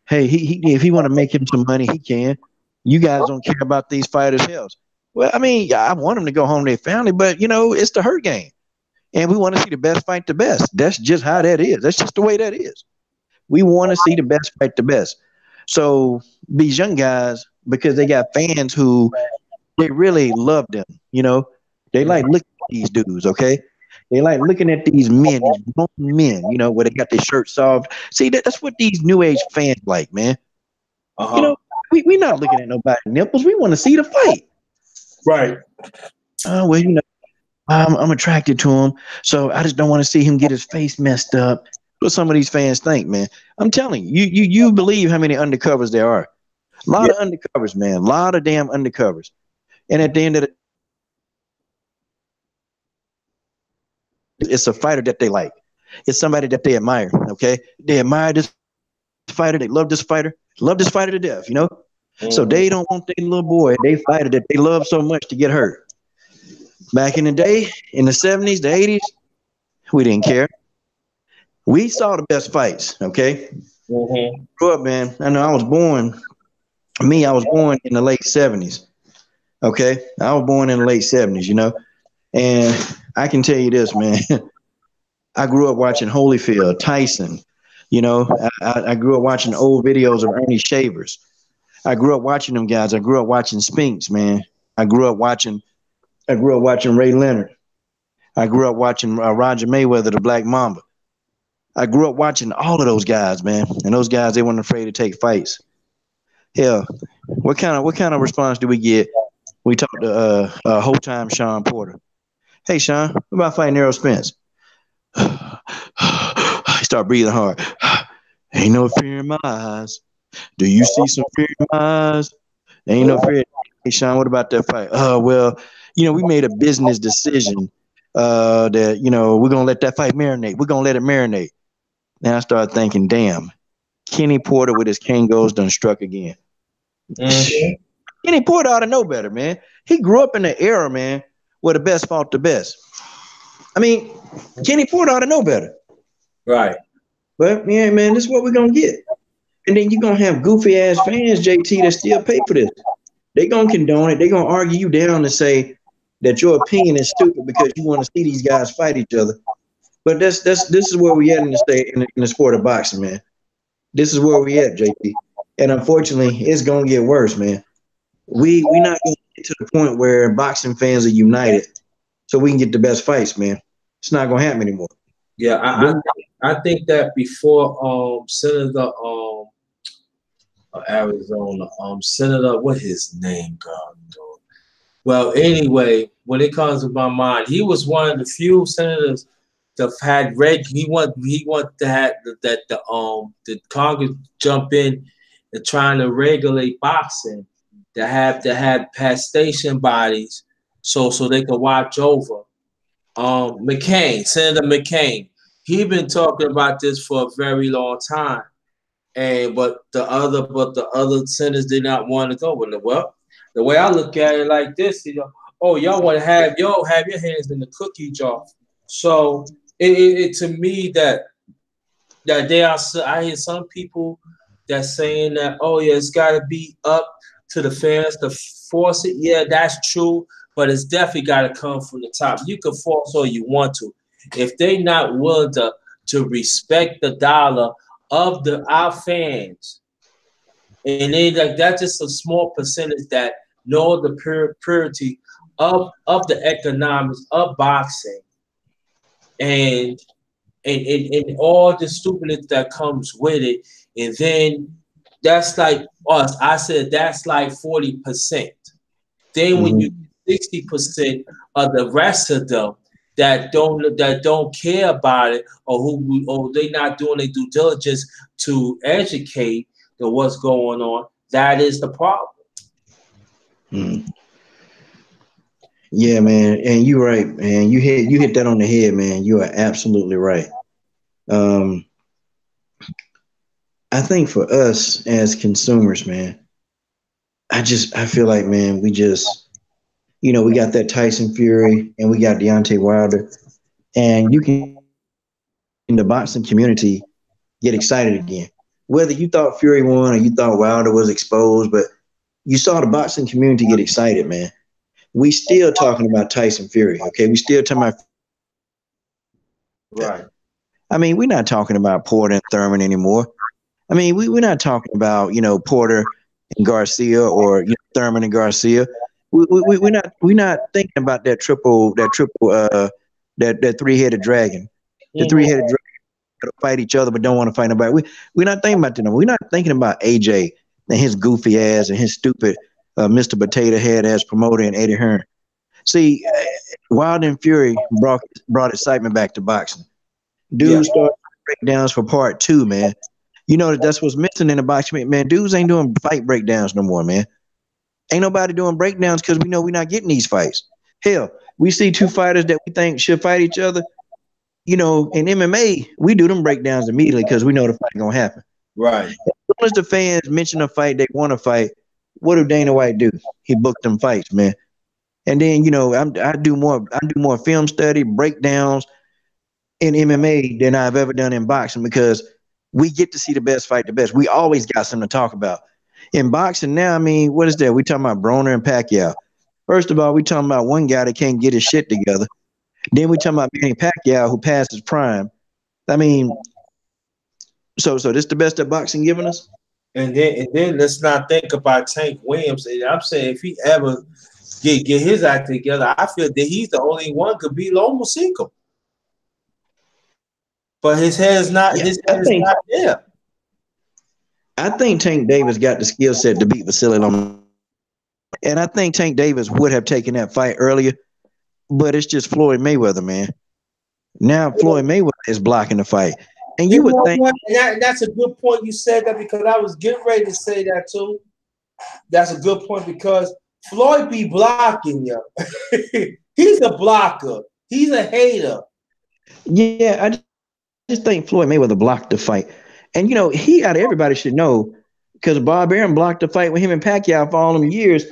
hey, he if he want to make him some money, he can. You guys don't care about these fighters' health. Well, I mean, I want them to go home to their family, but it's the hurt game. and we want to see the best fight the best. That's just how that is. That's just the way that is. We want to see the best fight the best. So these young guys, because they got fans who they really love them, they like Mhm. looking at these dudes, okay? They like looking at these men, these grown men, where they got their shirts off. See, that's what these new age fans like, man. You Uh-huh. know, we not looking at nobody nipples. We want to see the fight. Right. Well, I'm attracted to him, so I just don't want to see him get his face messed up. What some of these fans think, man. I'm telling you, you believe how many undercovers there are. A lot Yeah. of undercovers, man. A lot of damn undercovers. And at the end of the day, it's a fighter that they like. It's somebody that they admire. Okay, they admire this fighter. They love this fighter to death. So they don't Mhm. want their little boy, they fighter that they love so much to get hurt. Back in the day, in the '70s, the '80s, we didn't care. We saw the best fights. Okay, Mhm. grew up, man. I know I was born. I was born in the late '70s. Okay, I was born in the late '70s. And I can tell you this, man. I grew up watching Holyfield, Tyson. I grew up watching old videos of Ernie Shavers. I grew up watching them guys. I grew up watching Spinks, man. I grew up watching. I grew up watching Ray Leonard. I grew up watching Roger Mayweather, the Black Mamba. I grew up watching all of those guys, man. And those guys, they weren't afraid to take fights. Hell, what kind of response do we get when we talk to whole time Sean Porter? Hey, Sean, what about fighting Errol Spence? I start breathing hard. Ain't no fear in my eyes. Do you see some fear in my eyes? Ain't no fear. Hey, Sean, what about that fight? Well, we made a business decision that, we're going to let that fight marinate. We're going to let it marinate. Then I started thinking, damn, Kenny Porter with his Kangos done struck again. Mhm. Kenny Porter ought to know better, man. He grew up in the era, man, where the best fought the best. I mean, Kenny Porter ought to know better. Right. But yeah, man, this is what we're gonna get. And then you're gonna have goofy ass fans, JT, that still pay for this. They gonna condone it. They gonna argue you down and say that your opinion is stupid because you want to see these guys fight each other. But this is where we at in the state in the sport of boxing, man. This is where we at, JT. And unfortunately, it's gonna get worse, man. We not gonna get to the point where boxing fans are united so we can get the best fights, man. It's not gonna happen anymore. Yeah, Them- I think that before Senator Arizona Senator, what his name God dog. Well, anyway, when it comes to my mind, he was one of the few senators that had he want to have that the Congress jump in and trying to regulate boxing, to have past station bodies so they could watch over. McCain, Senator McCain, he been talking about this for a very long time, and but the other senators did not want to go with it. Well, the way I look at it like this, oh, y'all want to have your hands in the cookie jar. So it to me that they are. I hear some people that saying that, oh yeah, it's got to be up to the fans to force it. Yeah, that's true, but it's definitely got to come from the top. You can force all you want to, if they not willing to respect the dollar of the our fans, and they like that's just a small percentage that know the purity of the economics of boxing, and and all the stupidness that comes with it. And then that's like us. I said that's like 40%. Then when you Mhm. 60% of the rest of them that don't care about it, or they not doing their due diligence to educate the what's going on, that is the problem. Mhm. Yeah, man, and you're right, man. You hit that on the head, man. You are absolutely right. Um, I think for us as consumers, man, I feel like, man, we got that Tyson Fury and we got Deontay Wilder, and you can see the boxing community get excited again. Whether you thought Fury won or you thought Wilder was exposed, but you saw the boxing community get excited, man. We still talking about Tyson Fury, okay? We still talking about Fury versus Wilder. Right. I mean, we're not talking about Porter and Thurman anymore. I mean, we're not talking about, Porter and Garcia, or Thurman and Garcia. We're not thinking about that three-headed dragon. The Hmm. three-headed dragon to fight each other but don't want to fight nobody. We're not thinking about that no more. We're not thinking about AJ and his goofy ass and his stupid Mr. Potato Head as promoter and Eddie Hearn. See, Wild and Fury brought excitement back to boxing. Yeah. Dudes started breakdowns for part two, man. That's what's missing in the boxing, man. Dudes ain't doing fight breakdowns no more, man. Ain't nobody doing breakdowns because we know we're not getting these fights. Hell, we see two fighters that we think should fight each other. In MMA, we do them breakdowns immediately because we know the fight gonna happen. Right. As soon as the fans mention a fight they want to fight, what do Dana White do? He booked them fights, man. And then I do more film study breakdowns in MMA than I've ever done in boxing because we get to see the best fight the best. We always got something to talk about. In boxing now, I mean, what is that? We talking about Broner and Pacquiao. First of all, we talking about one guy that can't get his shit together. Then we talking about Manny Pacquiao who passed his prime. I mean, so this the best that boxing giving us? And then let's not think about Tank Williams. And I'm saying if he ever get his act together, I feel that he's the only one could beat Lomachenko. But Yeah, his head is not there. I think Tank Davis got the skill set to beat Vasily Lomachenko. And I think Tank Davis would have taken that fight earlier, but it's just Floyd Mayweather, man. Now Floyd Mayweather is blocking the fight. And You you would know think, what? That's a good point you said that because I was getting ready to say that too. That's a good point because Floyd be blocking you. He's a blocker. He's a hater. yeah, I just think Floyd Mayweather blocked the fight. And he out of everybody should know because Bob Arum blocked the fight with him and Pacquiao for all them years.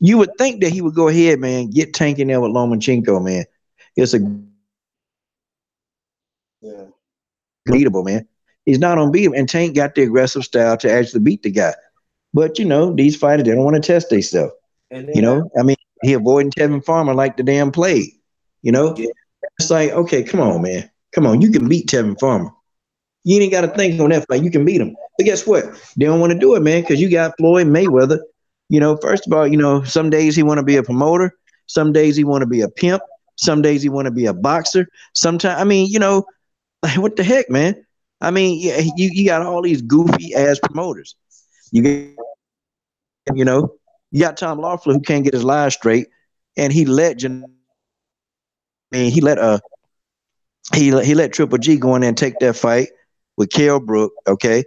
You would think that he would go ahead, man, get Tank in there with Lomachenko, man. It's a Yeah. beatable, man. He's not unbeatable. And Tank got the aggressive style to actually beat the guy. But these fighters, they don't want to test themselves. And then I mean, he avoiding Tevin Farmer like the damn plague. You know, yeah, it's like, okay, come on, man, come on, you can beat Tevin Farmer. You ain't got to think on that fight. You can beat him. But guess what? They don't want to do it, man, because you got Floyd Mayweather. First of all, some days he want to be a promoter. Some days he want to be a pimp. Some days he want to be a boxer. Sometimes, I mean, like what the heck, man? I mean, yeah, you got all these goofy ass promoters. You got, you know, you got Tom Loeffler who can't get his lies straight, and he let Triple G go in there and take that fight with Kell Brook, okay,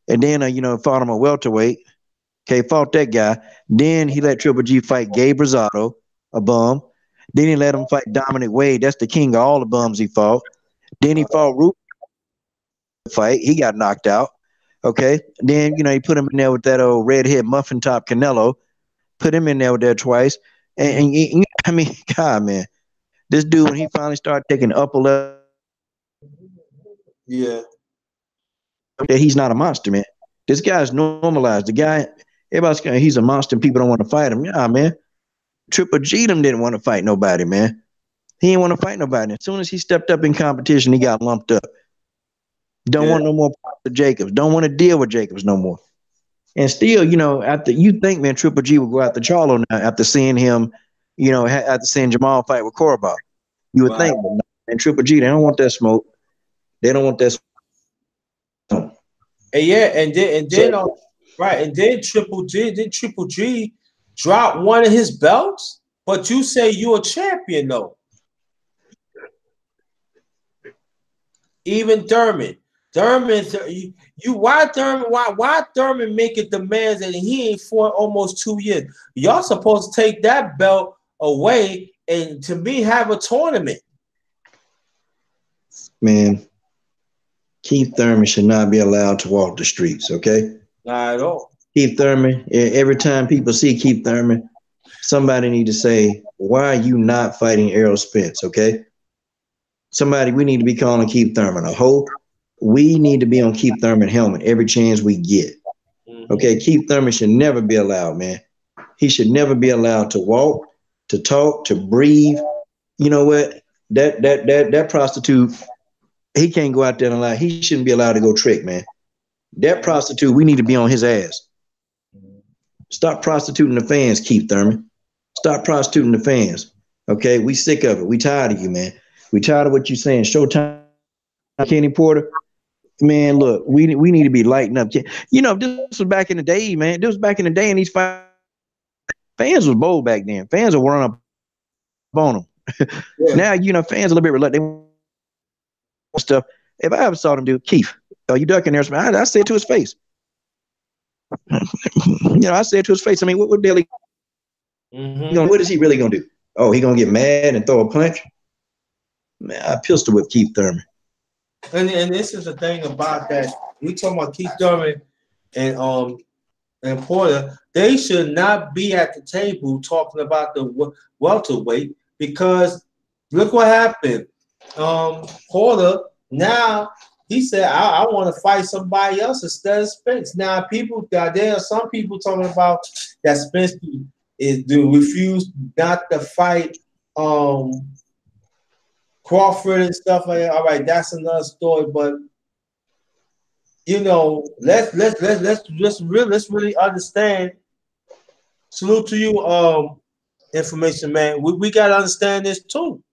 and then fought him a welterweight, okay, fought that guy. Then he let Triple G fight Gabe Rosado, a bum. Then he let him fight Dominic Wade. That's the king of all the bums he fought. Then he fought Root fight. He got knocked out. Okay. Then he put him in there with that old redhead muffin top Canelo. Put him in there twice. I mean, God, man, this dude when he finally started taking upper level, yeah, that he's not a monster, man. This guy's normalized. The guy, everybody's saying he's a monster and people don't want to fight him. Yeah, man. Triple G them didn't want to fight nobody, man. He didn't want to fight nobody. As soon as he stepped up in competition, he got lumped up. Don't yeah. want no more parts of Jacobs. Don't want to deal with Jacobs no more. And still, after you think, man, Triple G would go after Charlo now after seeing him, after seeing Jamal fight with Korobov. You would Right. think, but no, and Triple G, they don't want that smoke. They don't want that smoke. And yeah, and then So right, and then Triple G dropped one of his belts, but you say you a champion though. Even Thurman. You why Thurman why Thurman making demands and he ain't for almost 2 years. Y'all supposed to take that belt away and to me have a tournament. man, Keith Thurman should not be allowed to walk the streets, okay? Not at all. Keith Thurman, every time people see Keith Thurman, somebody need to say, why are you not fighting Errol Spence, okay? Somebody, we need to be calling Keith Thurman a hope. We need to be on Keith Thurman helmet every chance we get. Mm-hmm. Okay, Keith Thurman should never be allowed, man. He should never be allowed to walk, to talk, to breathe. You know what? That prostitute he can't go out there and lie. He shouldn't be allowed to go trick, man. That prostitute, we need to be on his ass. Stop prostituting the fans, Keith Thurman. Stop prostituting the fans. Okay, we sick of it. We tired of you, man. We tired of what you saying. Showtime, Kenny Porter. Man, look, we need to be lighting up. You know, this was back in the day, man. This was back in the day, and these fans was bold back then. Fans will run up on them. Yeah. Now, you know, fans a little bit reluctant. Stuff. If I ever saw them do, Keith, you ducking there? I say it to his face. You know, I say it to his face. I mean, what the hell what is he really gonna do? Oh, he gonna get mad and throw a punch? Man, I pistol whip Keith Thurman. And this is the thing about that. We talking about Keith Thurman and Porter. They should not be at the table talking about the welterweight because look what happened. Porter now he said I want to fight somebody else instead of Spence. Now there are some people talking about that Spence is refuse not to fight Crawford and stuff like that. All right, that's another story. But you know, let's really understand. Salute to you, information man. We gotta understand this too.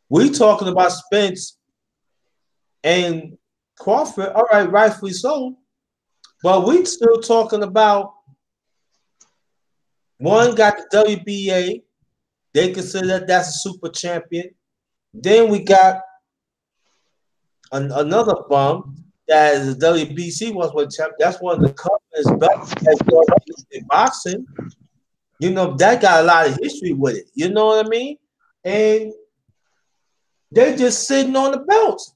We talking about Spence and Crawford. All right, rightfully so. But we still talking about one got the WBA. They consider that that's a super champion. Then we got another bum that is the WBC was what champ. That's one of the company's best in boxing. You know, that got a lot of history with it. You know what I mean? And they're just sitting on the belts.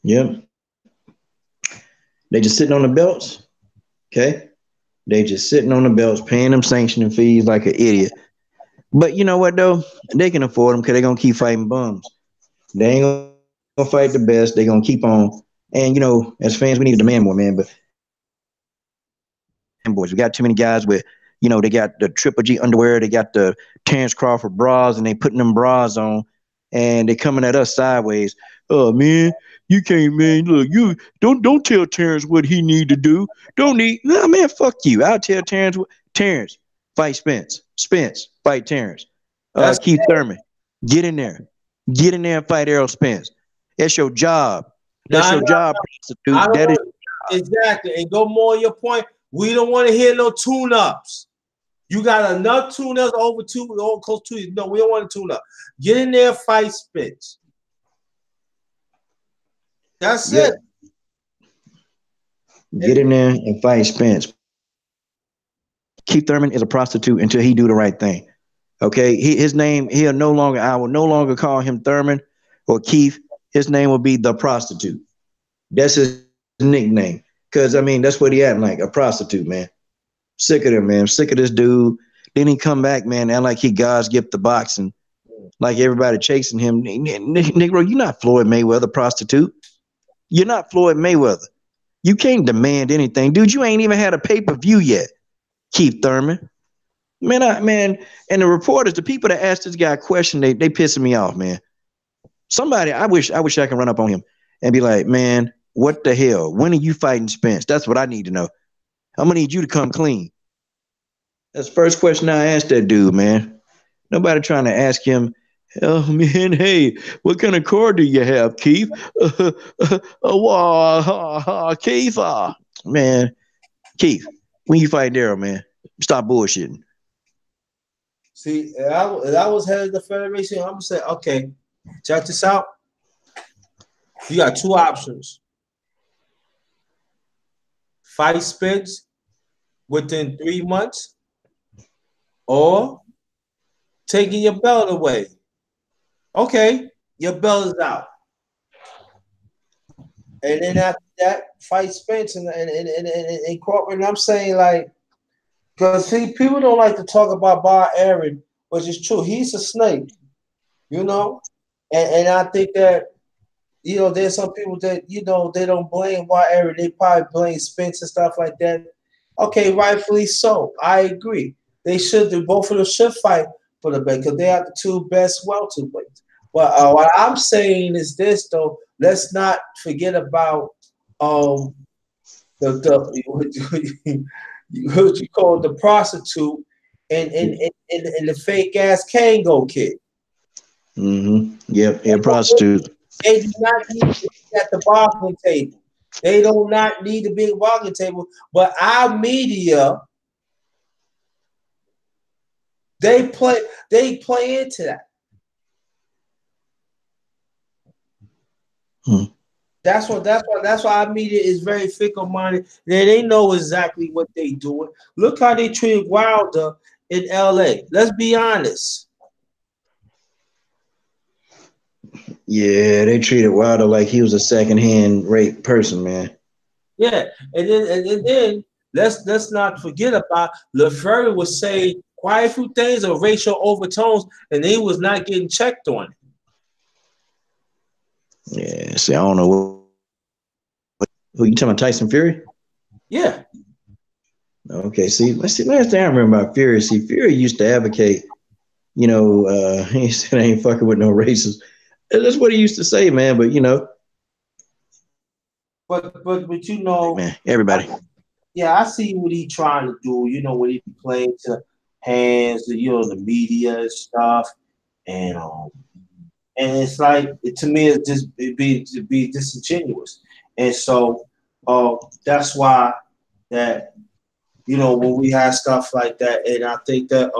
Yep. They just sitting on the belts. Okay. They just sitting on the belts, paying them sanctioning fees like an idiot. But you know what though? They can afford them because they're gonna keep fighting bums. They ain't gonna fight the best. They're gonna keep on. And you know, as fans, we need to demand more, man. But boys, we got too many guys with, you know, they got the Triple G underwear, they got the Terrence Crawford bras, and they putting them bras on, and they coming at us sideways. Oh man, you can't, man. Look, you don't tell Terrence what he need to do. Don't need, nah, man. Fuck you. I'll tell Terrence. Terrence fight Spence. Spence fight Terrence. That's Keith Thurman, get in there. Get in there and fight Errol Spence. That's your job. That's your job, prostitute. That is exactly. And go more on your point. We don't want to hear no tune-ups. You got enough tune-ups over close to. No, we don't want to tune up. Get in there, fight Spence. That's it. Get in there and fight Spence. Keith Thurman is a prostitute until he do the right thing. Okay, his name, I will no longer call him Thurman or Keith. His name will be the prostitute. That's his nickname. Cause I mean, that's what he at, like a prostitute, man. Sick of him, man. I'm sick of this dude. Then he come back, man, and like he God's gift to boxing. Like everybody chasing him. Negro, you're not Floyd Mayweather, prostitute. You're not Floyd Mayweather. You can't demand anything. Dude, you ain't even had a pay-per-view yet, Keith Thurman. Man, and the reporters, the people that asked this guy a question, they pissing me off, man. Somebody, I wish I could run up on him and be like, man, what the hell? When are you fighting Spence? That's what I need to know. I'm gonna need you to come clean. That's the first question I asked that dude, man. Nobody trying to ask him, oh man, hey, what kind of car do you have, Keith? Keith, man, Keith, when you fight Daryl, man, stop bullshitting. See, if I was head of the federation, I'm gonna say, okay, check this out. You got two options: fight Spence within 3 months, or taking your belt away. Okay, your belt is out, and then after that, fight Spence and corporate. And I'm saying like, because see, people don't like to talk about Bob Aaron, which is true. He's a snake, you know, and I think that there's some people that they don't blame Bob Aaron. They probably blame Spence and stuff like that. Okay, rightfully so. I agree. They should do. Both of them should fight for the belt because they are the two best welterweights. Well, what I'm saying is this though. Let's not forget about um the what you call the prostitute and the fake ass Kango kid. Mm-hmm. Yep. They Yeah, prostitute. do not need to be at the bargaining table. They do not need to be at the bargaining table. But our media, they play into that. Hmm. That's why our media is very fickle minded. They know exactly what they doing. Look how they treated Wilder in LA. Let's be honest. Yeah, they treated Wilder like he was a secondhand rape person, man. Yeah, and then let's not forget about LeFerry was saying quite a few things of racial overtones, and he was not getting checked on it. Yeah. See, I don't know who you talking about, Tyson Fury? Yeah, Okay. See, let's see. Last thing I remember about Fury, see, Fury used to advocate. He said I ain't fucking with no racists. That's what he used to say, man. But but man, everybody. yeah, I see what he trying to do. When he playing to hands, the media and stuff, and it's like to me, it's just it be disingenuous, and so that's why that when we have stuff like that, and I think that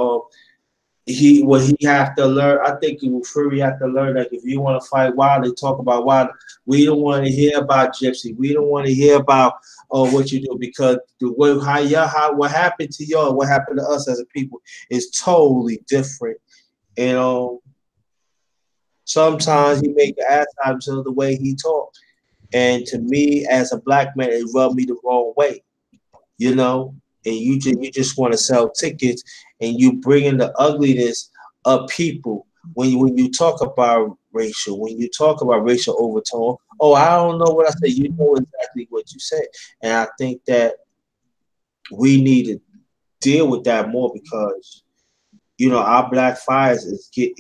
he have to learn. I think Fury have to learn that if you want to fight Wilder, talk about Wilder. We don't want to hear about Gypsy. We don't want to hear about what you do because the way what happened to y'all, what happened to us as a people is totally different. And sometimes he make the ass out of himself the way he talks. And to me, as a black man, it rubbed me the wrong way. you know, and you just want to sell tickets, and you bring in the ugliness of people when you talk about when you talk about racial overtone. Oh, I don't know what I said. You know exactly what you said, and I think that we need to deal with that more because our black fires is get,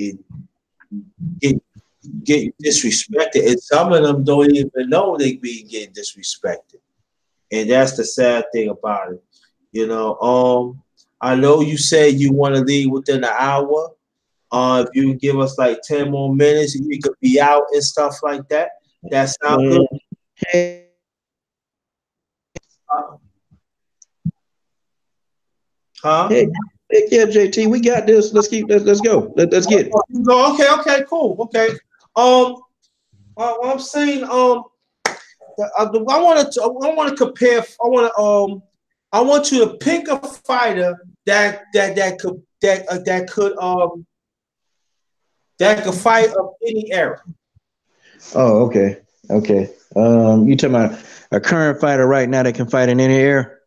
getting disrespected, and some of them don't even know they be getting disrespected. And that's the sad thing about it. I know you said you want to leave within an hour. If you can give us like 10 more minutes, we could be out and stuff like that. That sound good? Man, hey, Uh, Huh? hey, heck yeah, JT, we got this. Let's go. Let's get it. Okay, okay, cool. Okay. Um, I'm saying, I want to compare. I want you to pick a fighter that could fight of any era. Oh, okay. Okay. You talking about a current fighter right now that can fight in any air?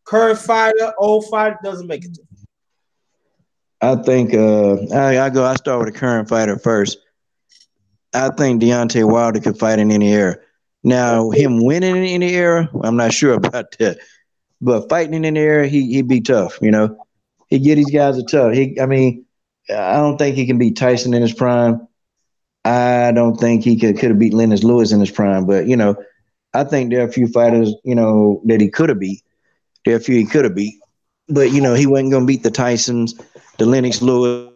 Current fighter, old fighter, doesn't make a difference. I think I start with a current fighter first. I think Deontay Wilder could fight in any era. Now, him winning in any era, I'm not sure about that. But fighting in any era, he'd be tough. He get these guys a tough. I don't think he can beat Tyson in his prime. I don't think he could have beat Lennox Lewis in his prime. But I think there are a few fighters that he could have beat. There are a few he could have beat. But he wasn't gonna beat the Tysons, the Lennox Lewis.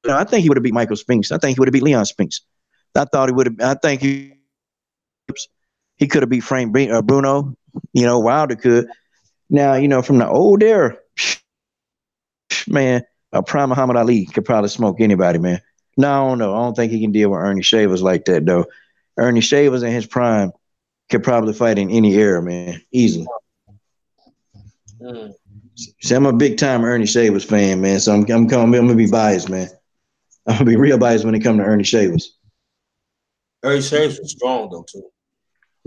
I think he would have beat Michael Spinks. I think he would have beat Leon Spinks. I thought he would have. I think he could have beat Frank Bruno. Wilder could. Now, from the old era, man, a prime Muhammad Ali could probably smoke anybody, man. No, I don't know. I don't think he can deal with Ernie Shavers like that, though. Ernie Shavers in his prime could probably fight in any era, man, easily. Mm. See, I'm a big time Ernie Shavers fan, man. So I'm gonna be biased, man. I'm gonna be real biased when it comes to Ernie Shavers. Ernie Shavers was strong though too.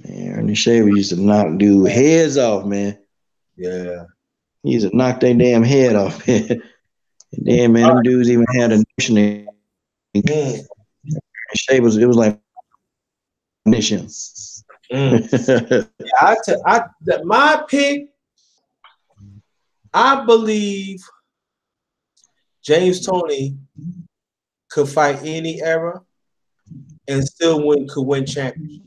Man, Ernie Shavers used to knock dude heads off, man. Yeah. He used to knock their damn head off. And then, man, All them dudes even had a notion that right. Shavers, it was like mission. Mm. Yeah, my pick. I believe James Tony could fight any era and still could win championship.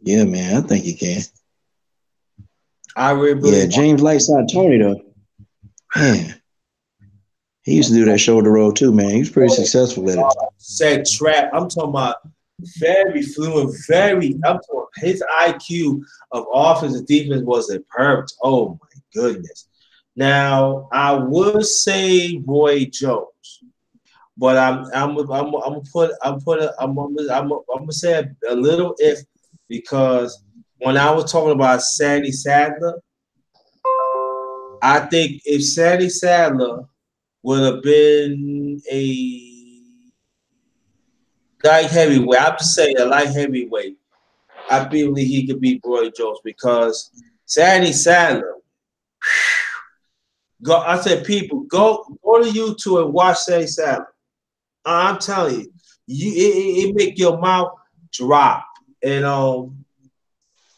Yeah, man, I think he can. I really Yeah, believe James Lightside Tony though, man, he used to do that shoulder roll too, man. He was pretty successful at it. said trap. I'm talking about very fluent, very. I'm talking his IQ of offense and defense was superb. Oh my goodness. Now I would say Roy Jones, but I'm gonna say a little if because when I was talking about Sandy Sadler, I think if Sandy Sadler would have been a light heavyweight, I'm just saying a light heavyweight, I believe he could beat Roy Jones because Sandy Sadler. Go, I said, people, go to YouTube and watch Sandy Sadler. I'm telling you, it make your mouth drop. And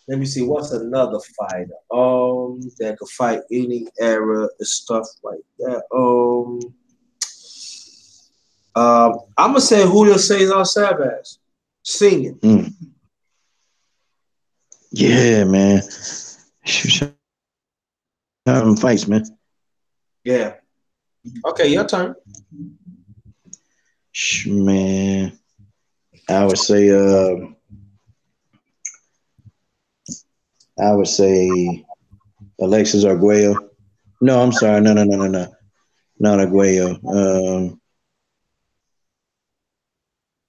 let me see, what's another fighter? That could fight any era and stuff like that. I'm gonna say Julio Cesar Chavez singing. Mm. Yeah, man. Shoot them fights, man. Yeah. Okay, your turn. Man, I would say, I would say Alexis Arguello. No, I'm sorry. No, no, no, no, no. Not Arguello.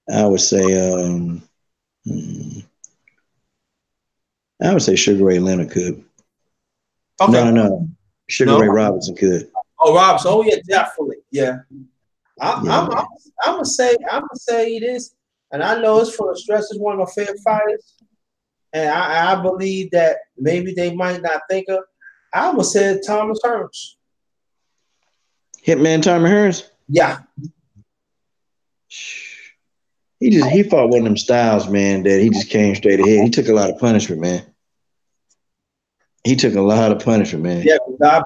I would say, hmm, I would say Sugar Ray Leonard could. No, Okay. no, no. Sugar No. Ray Robinson could. Oh, Robson. Oh, yeah, definitely. Yeah. I, Yeah, I'm, man. I'm, I'm gonna say this, and I know it's for the stretch. Is one of my favorite fighters, and I believe that maybe they might not think of. I'm gonna say Thomas Hearns. Hitman Tommy Hearns. Yeah, He fought one of them styles, man, that he just came straight ahead. He took a lot of punishment, man. He took a lot of punishment, man. yeah. But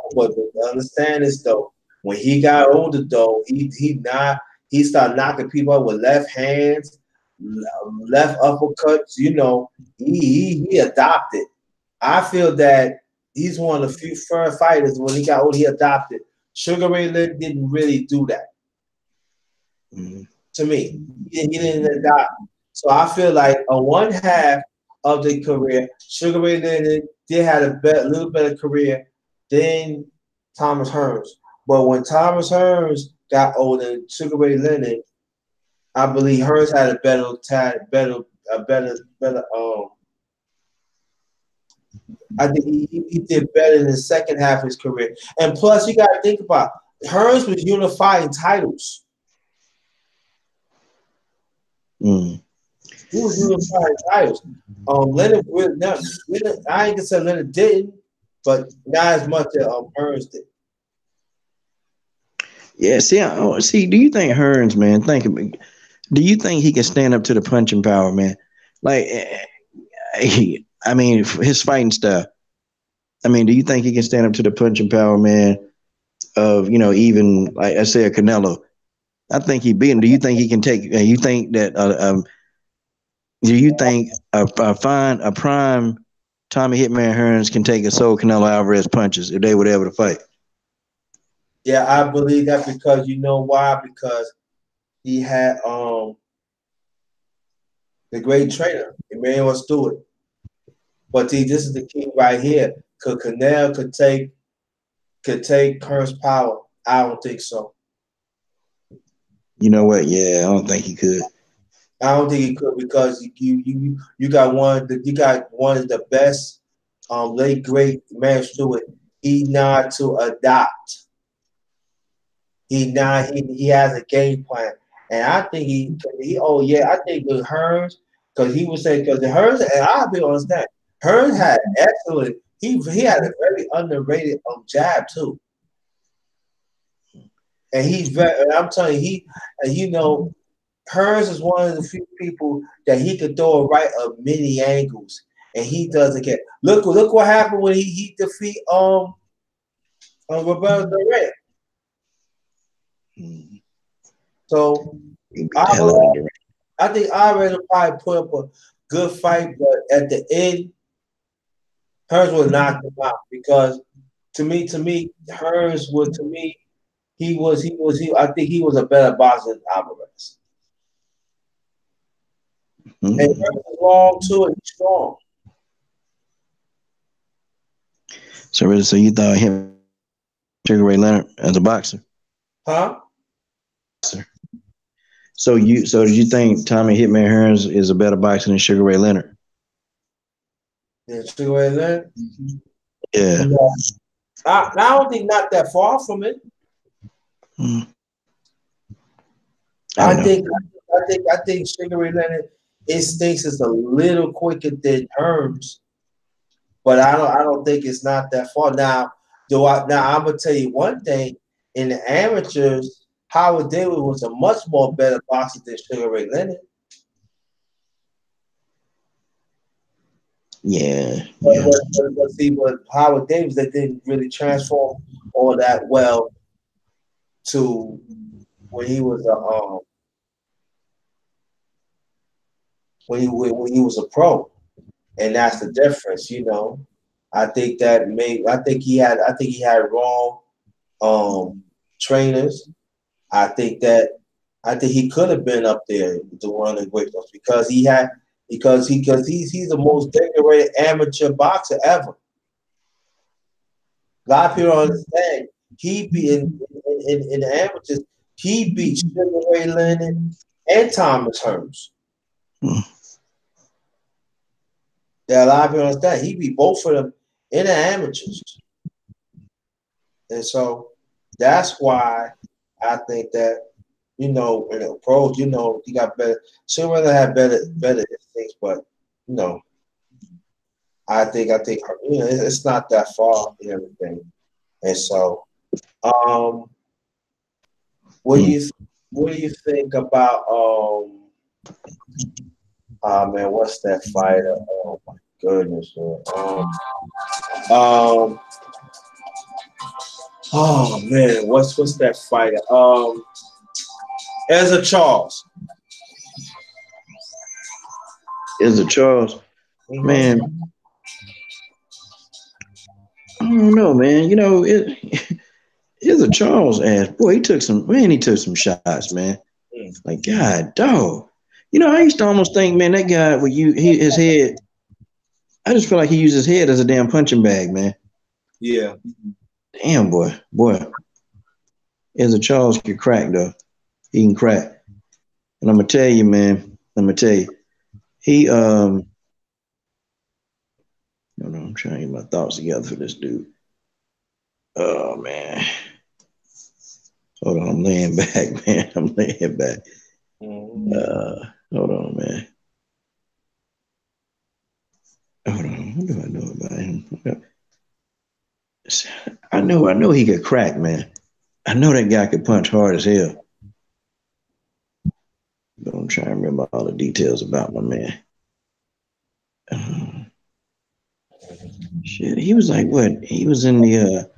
understand this though. When he got older though, he started knocking people out with left hands, left uppercuts. He adopted. I feel that he's one of the few first fighters when he got older, he adopted. Sugar Ray Leonard didn't really do that Mm-hmm. to me. He didn't adopt. So I feel like on one half of the career, Sugar Ray Leonard did have a little better career than Thomas Hearns. But when Thomas Hearns got older and Sugar Ray Leonard, I believe Hearns had a better. I think he did better in the second half of his career. And plus, you got to think about Hearns was unifying titles. Mm. He was unifying titles. Leonard, I ain't gonna say Leonard didn't, but not as much as Hearns did. Yeah, see. Do you think Hearns, man? Do you think he can stand up to the punching power, man? Like, I mean, his fighting style. I mean, do you think he can stand up to the punching power, man? Of even like I say a Canelo. I think he beat him. Do you think he can take? You think that? Do you think a prime Tommy Hitman Hearns can take a Soul Canelo Alvarez punches if they were ever to fight? Yeah, I believe that because you know why? Because he had the great trainer, Emmanuel Stewart. But see, this is the key right here. Could Canelo could take Hearns' power? I don't think so. You know what? Yeah, I don't think he could. I don't think he could because you got one of the best late great man Stewart. He not to adopt. He has a game plan, and I think he oh yeah I think with Hearns because he was saying because the Hearns and I'll be honest that Hearns had excellent he had a very underrated jab too, and he's very and I'm telling you he and Hearns is one of the few people that he could throw a right of many angles, and he doesn't get. Look what happened when he defeat Roberto Duran. Mm. So He beat I the hell out of will, Durant. I think Ira will probably put up a good fight, but at the end, Hearns will knock him out because to me, Hearns was to me he. I think he was a better boxer than Alvarez. And Hmm. Hearns is long too, and he's strong, So really, so you thought him Sugar Ray Leonard as a boxer? huh? So did you think Tommy Hitman Hearns is a better boxer than Sugar Ray Leonard? And Sugar Ray Leonard. Yeah. No, I don't think not that far from it. Hmm. I I don't know. think I think Sugar Ray Leonard instincts is a little quicker than Hearns, but I don't think it's not that far. Now I'm gonna tell you one thing. In the amateurs, Howard Davis was a much more better boxer than Sugar Ray Leonard. Yeah, But, yeah. but, but, but see, but Howard Davis they didn't really transform all that well to when he was a when he was a pro, and that's the difference, you know. I think he had wrong um trainers. I think that I think he could have been up there to one of the great ones because he's the most decorated amateur boxer ever. A lot of people don't understand. He beat in the amateurs. He beat Sugar Ray Leonard and Thomas Hearns. Hmm. There are a lot of people don't understand. He beat both of them in the amateurs, and so that's why I think that in the pros, he got better. Sugar Ray Leonard had better instincts, but you know, I think it's not that far and everything, and so um, what do Hmm. you what do you think about man, what's that fighter? Oh my goodness, man. Um, oh man, what's that fighter? Ezra Charles. Is it Charles? Mm-hmm. Man, I don't know, man. It is a Charles ass boy. He took some shots, man. Like God, dog. I used to almost think, man, that guy with his head. I just feel like he used his head as a damn punching bag, man. Yeah. Damn, boy. Is a Charles can crack though. He can crack, and I'm gonna tell you, man. I'm gonna tell you, he No, I'm trying to get my thoughts together for this dude. Oh man, hold on, I'm laying back, man. I'm laying back. Mm-hmm. Uh, hold on, man. Hold on. What do I know about him? I know he could crack, man. I know that guy could punch hard as hell. But I'm trying to remember all the details about my man. Uh, Shit, he was like what? He was in the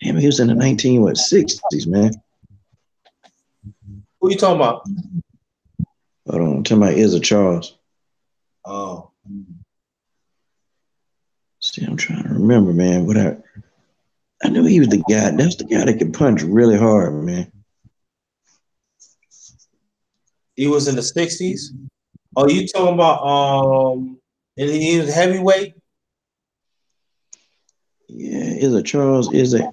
damn, he was in the 1960s, man. Who you talking about? Hold on, I'm talking about Izza Charles. Oh, See, I'm trying to remember, man. I knew he was the guy. That's the guy that can punch really hard, man. he was in the '60s. Oh, you talking about and he was heavyweight? Yeah, Izza Charles is a.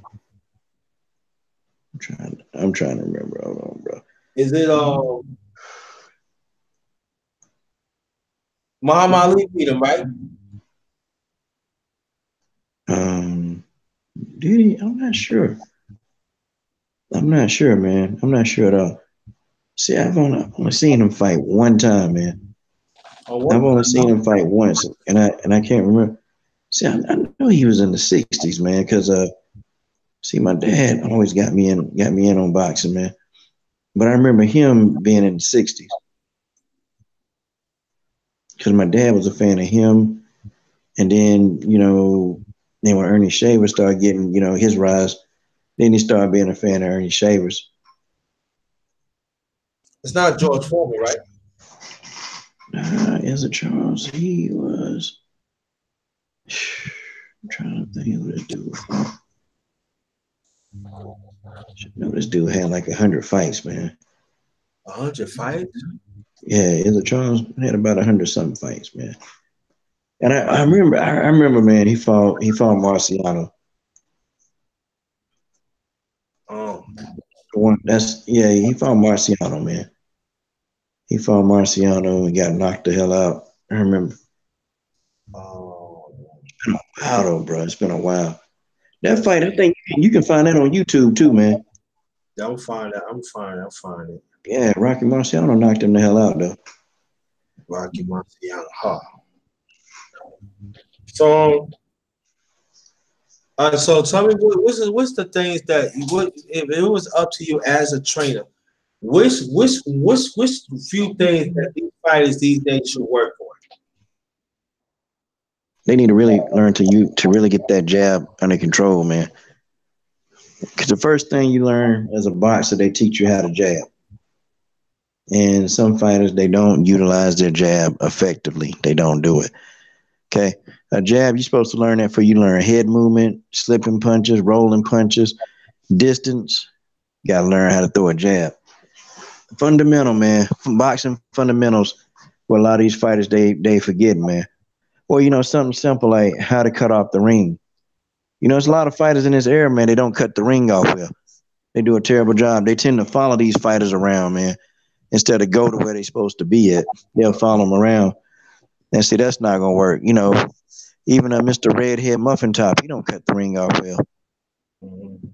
I'm trying to remember. Hold on, bro. Is it Muhammad Ali beat him, right? Um, did he? I'm not sure. I'm not sure, man. I'm not sure at all. See, I've only seen him fight one time, man. Or I've what? only seen him fight once, and I can't remember. See, I know he was in the '60s, man, because see, my dad always got me in on boxing, man. But I remember him being in the '60s because my dad was a fan of him, and then when Ernie Shavers started getting his rise, then he started being a fan of Ernie Shavers. It's not George Foreman, right? As a Charles, he was. I'm trying to think who this dude was. Should know this dude had like 100 fights, man. 100 fights. Yeah, Izzy Charles had about 100 something fights, man. And I remember, man. He fought Marciano. Um. He fought Marciano, man. He fought Marciano and got knocked the hell out. I remember. Oh. Wow, though, bro. It's been a while. That fight, I think you can find that on YouTube too, man. Yeah, I'm fine. I'm fine. I'm fine. Yeah, Rocky Marciano knocked him the hell out, though. Rocky Marciano. Huh. So, so tell me what's the things that what if it was up to you as a trainer, which few things that these fighters these days should work on? They need to really learn to really get that jab under control, man. Because the first thing you learn as a boxer, they teach you how to jab. And some fighters, they don't utilize their jab effectively. They don't do it. Okay. A jab, you're supposed to learn that for you learn head movement, slipping punches, rolling punches, distance. You got to learn how to throw a jab. Fundamental, man. Boxing fundamentals. What a lot of these fighters, they forget, man. Or, something simple like how to cut off the ring. There's a lot of fighters in this era, man. They don't cut the ring off well. They do a terrible job. They tend to follow these fighters around, man. Instead of go to where they're supposed to be at, they'll follow them around. And see, that's not gonna work. Even Mr. Redhead Muffin Top, he don't cut the ring off well. Mhm.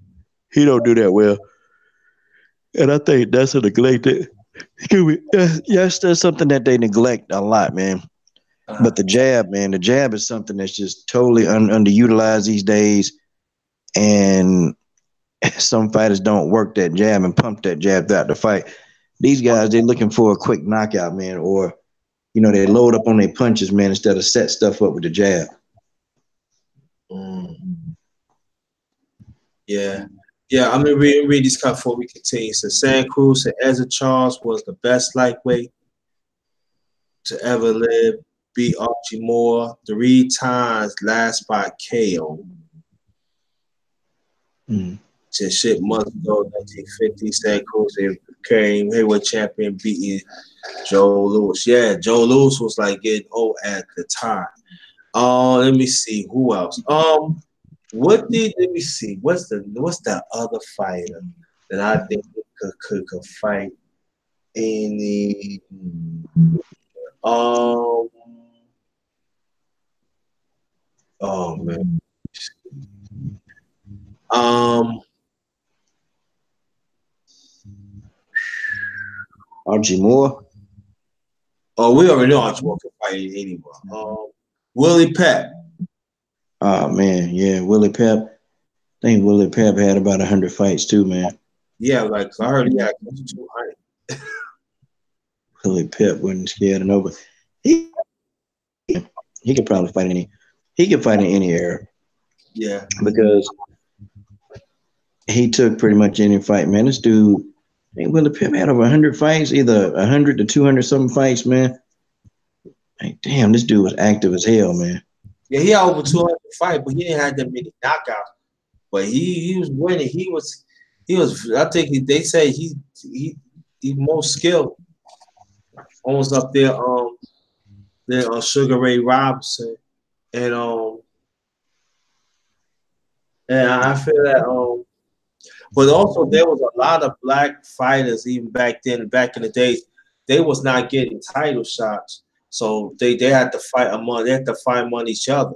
He don't do that well. And I think that's a neglected. Yes, that's something that they neglect a lot, man. But Uh, the jab, man, the jab is something that's just totally underutilized these days. And some fighters don't work that jab and pump that jab throughout the fight. These guys, they're looking for a quick knockout, man, or they load up on their punches, man, instead of set stuff up with the jab. mm, yeah, yeah. I'm gonna read these cards before we continue. So Santa Cruz and Ezra Charles was the best lightweight to ever live. Beat Archie Moore 3 times, last by KO. Mm. Since shit months ago, 1950, Santa Cruz became heavyweight champion, beating Joe Louis. Yeah, Joe Louis was like getting old at the time. Let me see who else. Let me see? What's the other fighter that I think could fight any? Um. Oh man. Um. Archie Moore. Oh, we already know Archibald can fight anyone. Willie Pep. Oh man, yeah, Willie Pep. I think Willie Pep had about 100 fights too, man. Yeah, like I heard he had close to 200. Willie Pep wasn't scared of nobody. He he could probably fight any. He could fight in any era Yeah. because he took pretty much any fight, man. This dude, I think Willie Pep had over 100 fights, either 100 to 200 something fights, man. Like, damn, this dude was active as hell, man. Yeah, he had over 200 fights, but he didn't have that many knockouts. But he was winning. He was. I think they say he's most skilled. Almost up there on Sugar Ray Robinson, and I feel that but also there was a lot of black fighters even back then, back in the days. They was not getting title shots, so they had to fight among. They had to fight among each other.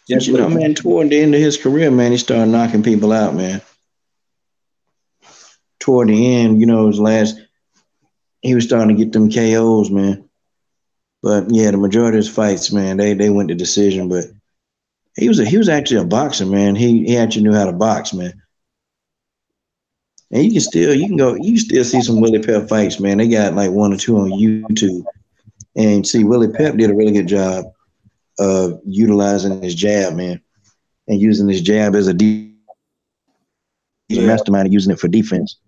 But Just with man, toward the end of his career, man, he started knocking people out, man. Toward the end, his last, he was starting to get them KOs, man. But yeah, the majority of his fights, man, they went to decision. But he was actually a boxer, man. He actually knew how to box, man. And you can still see some Willie Pep fights, man. They got like one or two on YouTube. And see, Willie Pep did a really good job of utilizing his jab, man, and using his jab as a yeah, mastermind and using it for defense.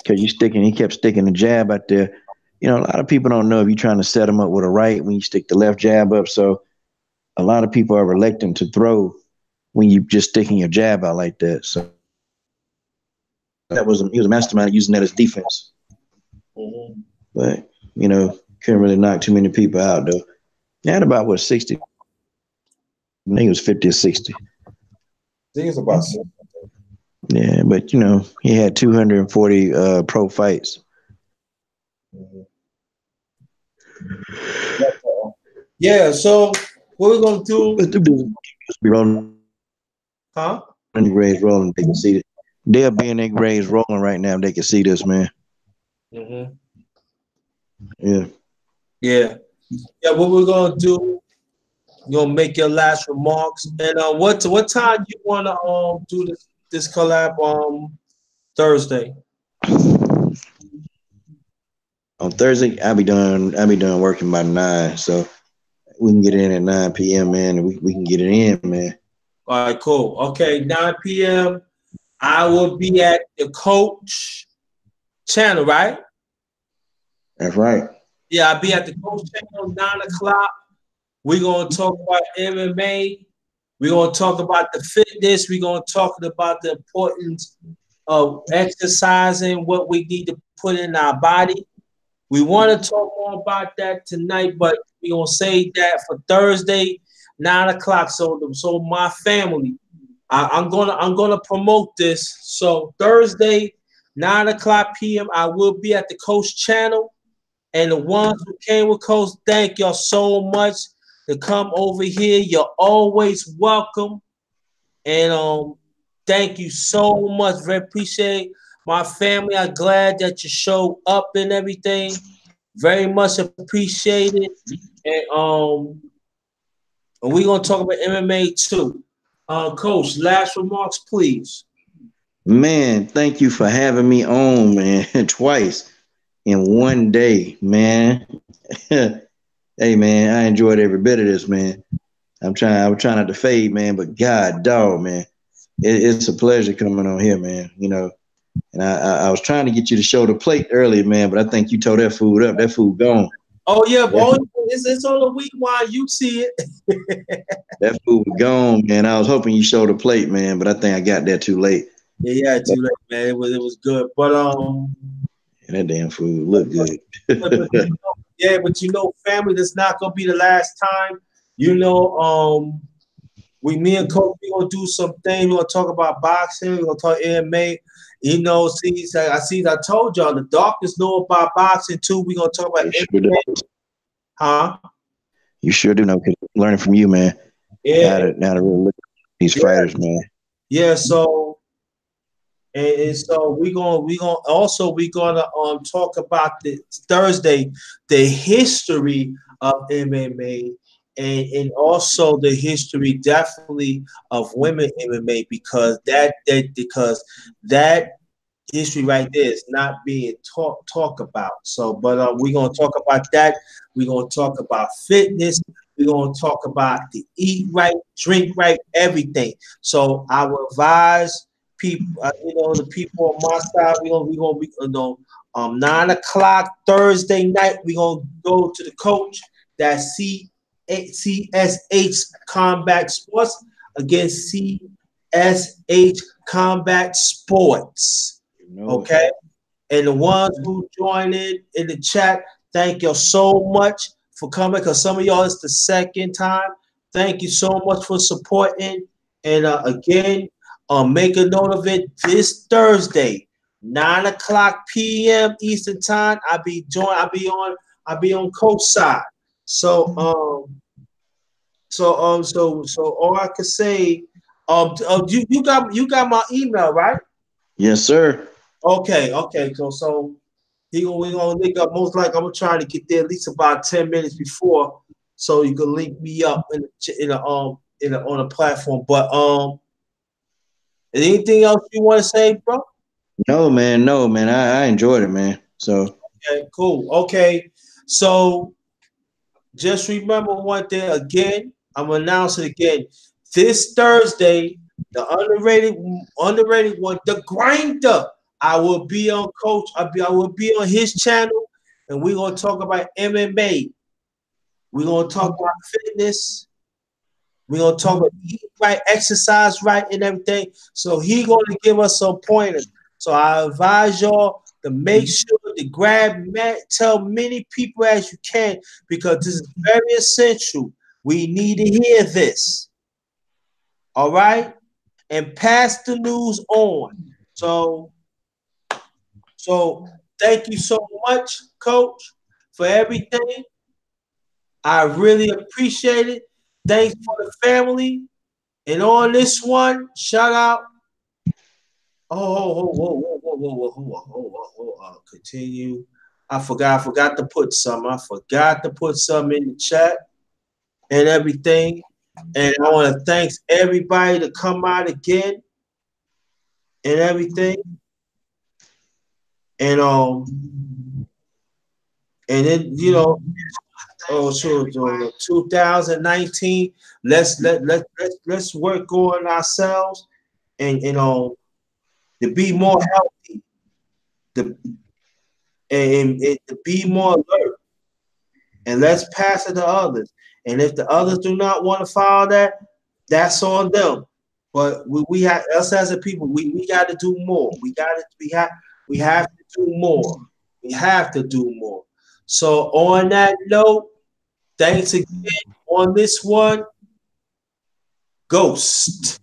because he kept sticking the jab out there. You know, a lot of people don't know if you're trying to set them up with a right when you stick the left jab up. So a lot of people are reluctant to throw when you just sticking your jab out like that. So he was a mastermind using that as defense. Mm-hmm. But you know, couldn't really knock too many people out though. He had about what 60. I think it was 50 or 60. I think it's about six. Yeah, but you know, he had 240 pro fights. Mm-hmm. Yeah. So what we're gonna do? But the dudes be rolling Huh? in the graves rolling. They can see it. They'll be in their graves rolling right now. If they can see this, man. Mm-hmm. Yeah. Yeah. Yeah. What we're gonna do? You're gonna make your last remarks, and what time you wanna do this collab Thursday? On Thursday, I'll be done working by 9, so we can get in at 9 p.m., man, and we can get it in, man. All right, cool. Okay, 9 p.m. I will be at the Coach channel, right? That's right. Yeah, I'll be at the Coach channel 9 o'clock. We're gonna talk about MMA. We're gonna talk about the fitness. We're gonna talk about the importance of exercising, what we need to put in our body. We want to talk more about that tonight, but we're gonna save that for Thursday, 9 o'clock. So my family, I'm gonna promote this. So Thursday, 9 o'clock p.m. I will be at the Coast Channel. And the ones who came with Coach, thank y'all so much to come over here. You're always welcome. And thank you so much. Very appreciate my family. I'm glad that you showed up and everything. Very much appreciated. And we're gonna talk about MMA too. Coach, last remarks, please. Man, thank you for having me on, man, twice in one day, man. Hey, man, I enjoyed every bit of this, man. I'm trying not to fade, man, but God, dog, man, it's a pleasure coming on here, man. You know, and I was trying to get you to show the plate earlier, man, but I think you tore that food up. That food gone. Oh yeah, That boy, it's on the week while you see it. that food was gone, man. I was hoping you showed the plate, man, but I think I got there too late. Yeah, too late, man. It was good, but And that damn food looked but good. yeah, but family, that's not gonna be the last time. You know, me and Coach, we gonna do some things. We're gonna talk about boxing. We're gonna talk MMA. I told y'all the doctors know about boxing too. We're gonna talk about You sure do. MMA, huh? You sure do know, because learning from you, man, Yeah, how to really look at these yeah, fighters, man. yeah. So we're gonna talk about the Thursday the history of MMA and also the history definitely of women MMA because that history right there is not being talk about. So, but we're gonna talk about that. We're gonna talk about fitness. We're gonna talk about the eat right, drink right, everything. So I will advise people, the people on my side. We're gonna be 9 o'clock Thursday night. We're gonna go to the coach. That's CSH Combat Sports against CSH Combat Sports. You know it. Okay. And the ones who joined in the chat, thank you so much for coming because some of y'all it's the second time. Thank you so much for supporting. And again, make a note of it this Thursday, 9 o'clock p.m. Eastern time. I'll be on coach side. So all I can say, you got my email, right? Yes, sir. Okay. So we gonna link up. Most likely, I'm trying to get there at least about 10 minutes before, so you can link me up on a platform. But anything else you want to say, bro? No, man. No, man. I enjoyed it, man. So Okay, cool. Okay, so just remember one thing again. I'm gonna announce it again. This Thursday, the underrated one, the grinder. I will be on Coach. I will be on his channel, and we're gonna talk about MMA. We're gonna talk about fitness. We're gonna talk about eat right, exercise right, and everything. So he gonna give us some pointers. So I advise y'all to make sure to grab Matt, tell many people as you can because this is very essential. We need to hear this. All right, and pass the news on. So, so thank you so much, Coach, for everything. I really appreciate it. Thanks for the family. And on this one, shout out. Oh, continue. I forgot to put some. I forgot to put some in the chat and everything. And I want to thank everybody to come out again and everything. And and then oh, so 2019. Let's work on ourselves and to be more healthy, to, and to be more alert, and let's pass it to others. And if the others do not want to follow that, that's on them. But we have us as a people, we got to do more. We have to do more. We have to do more. So on that note, thanks again on this one, Ghost.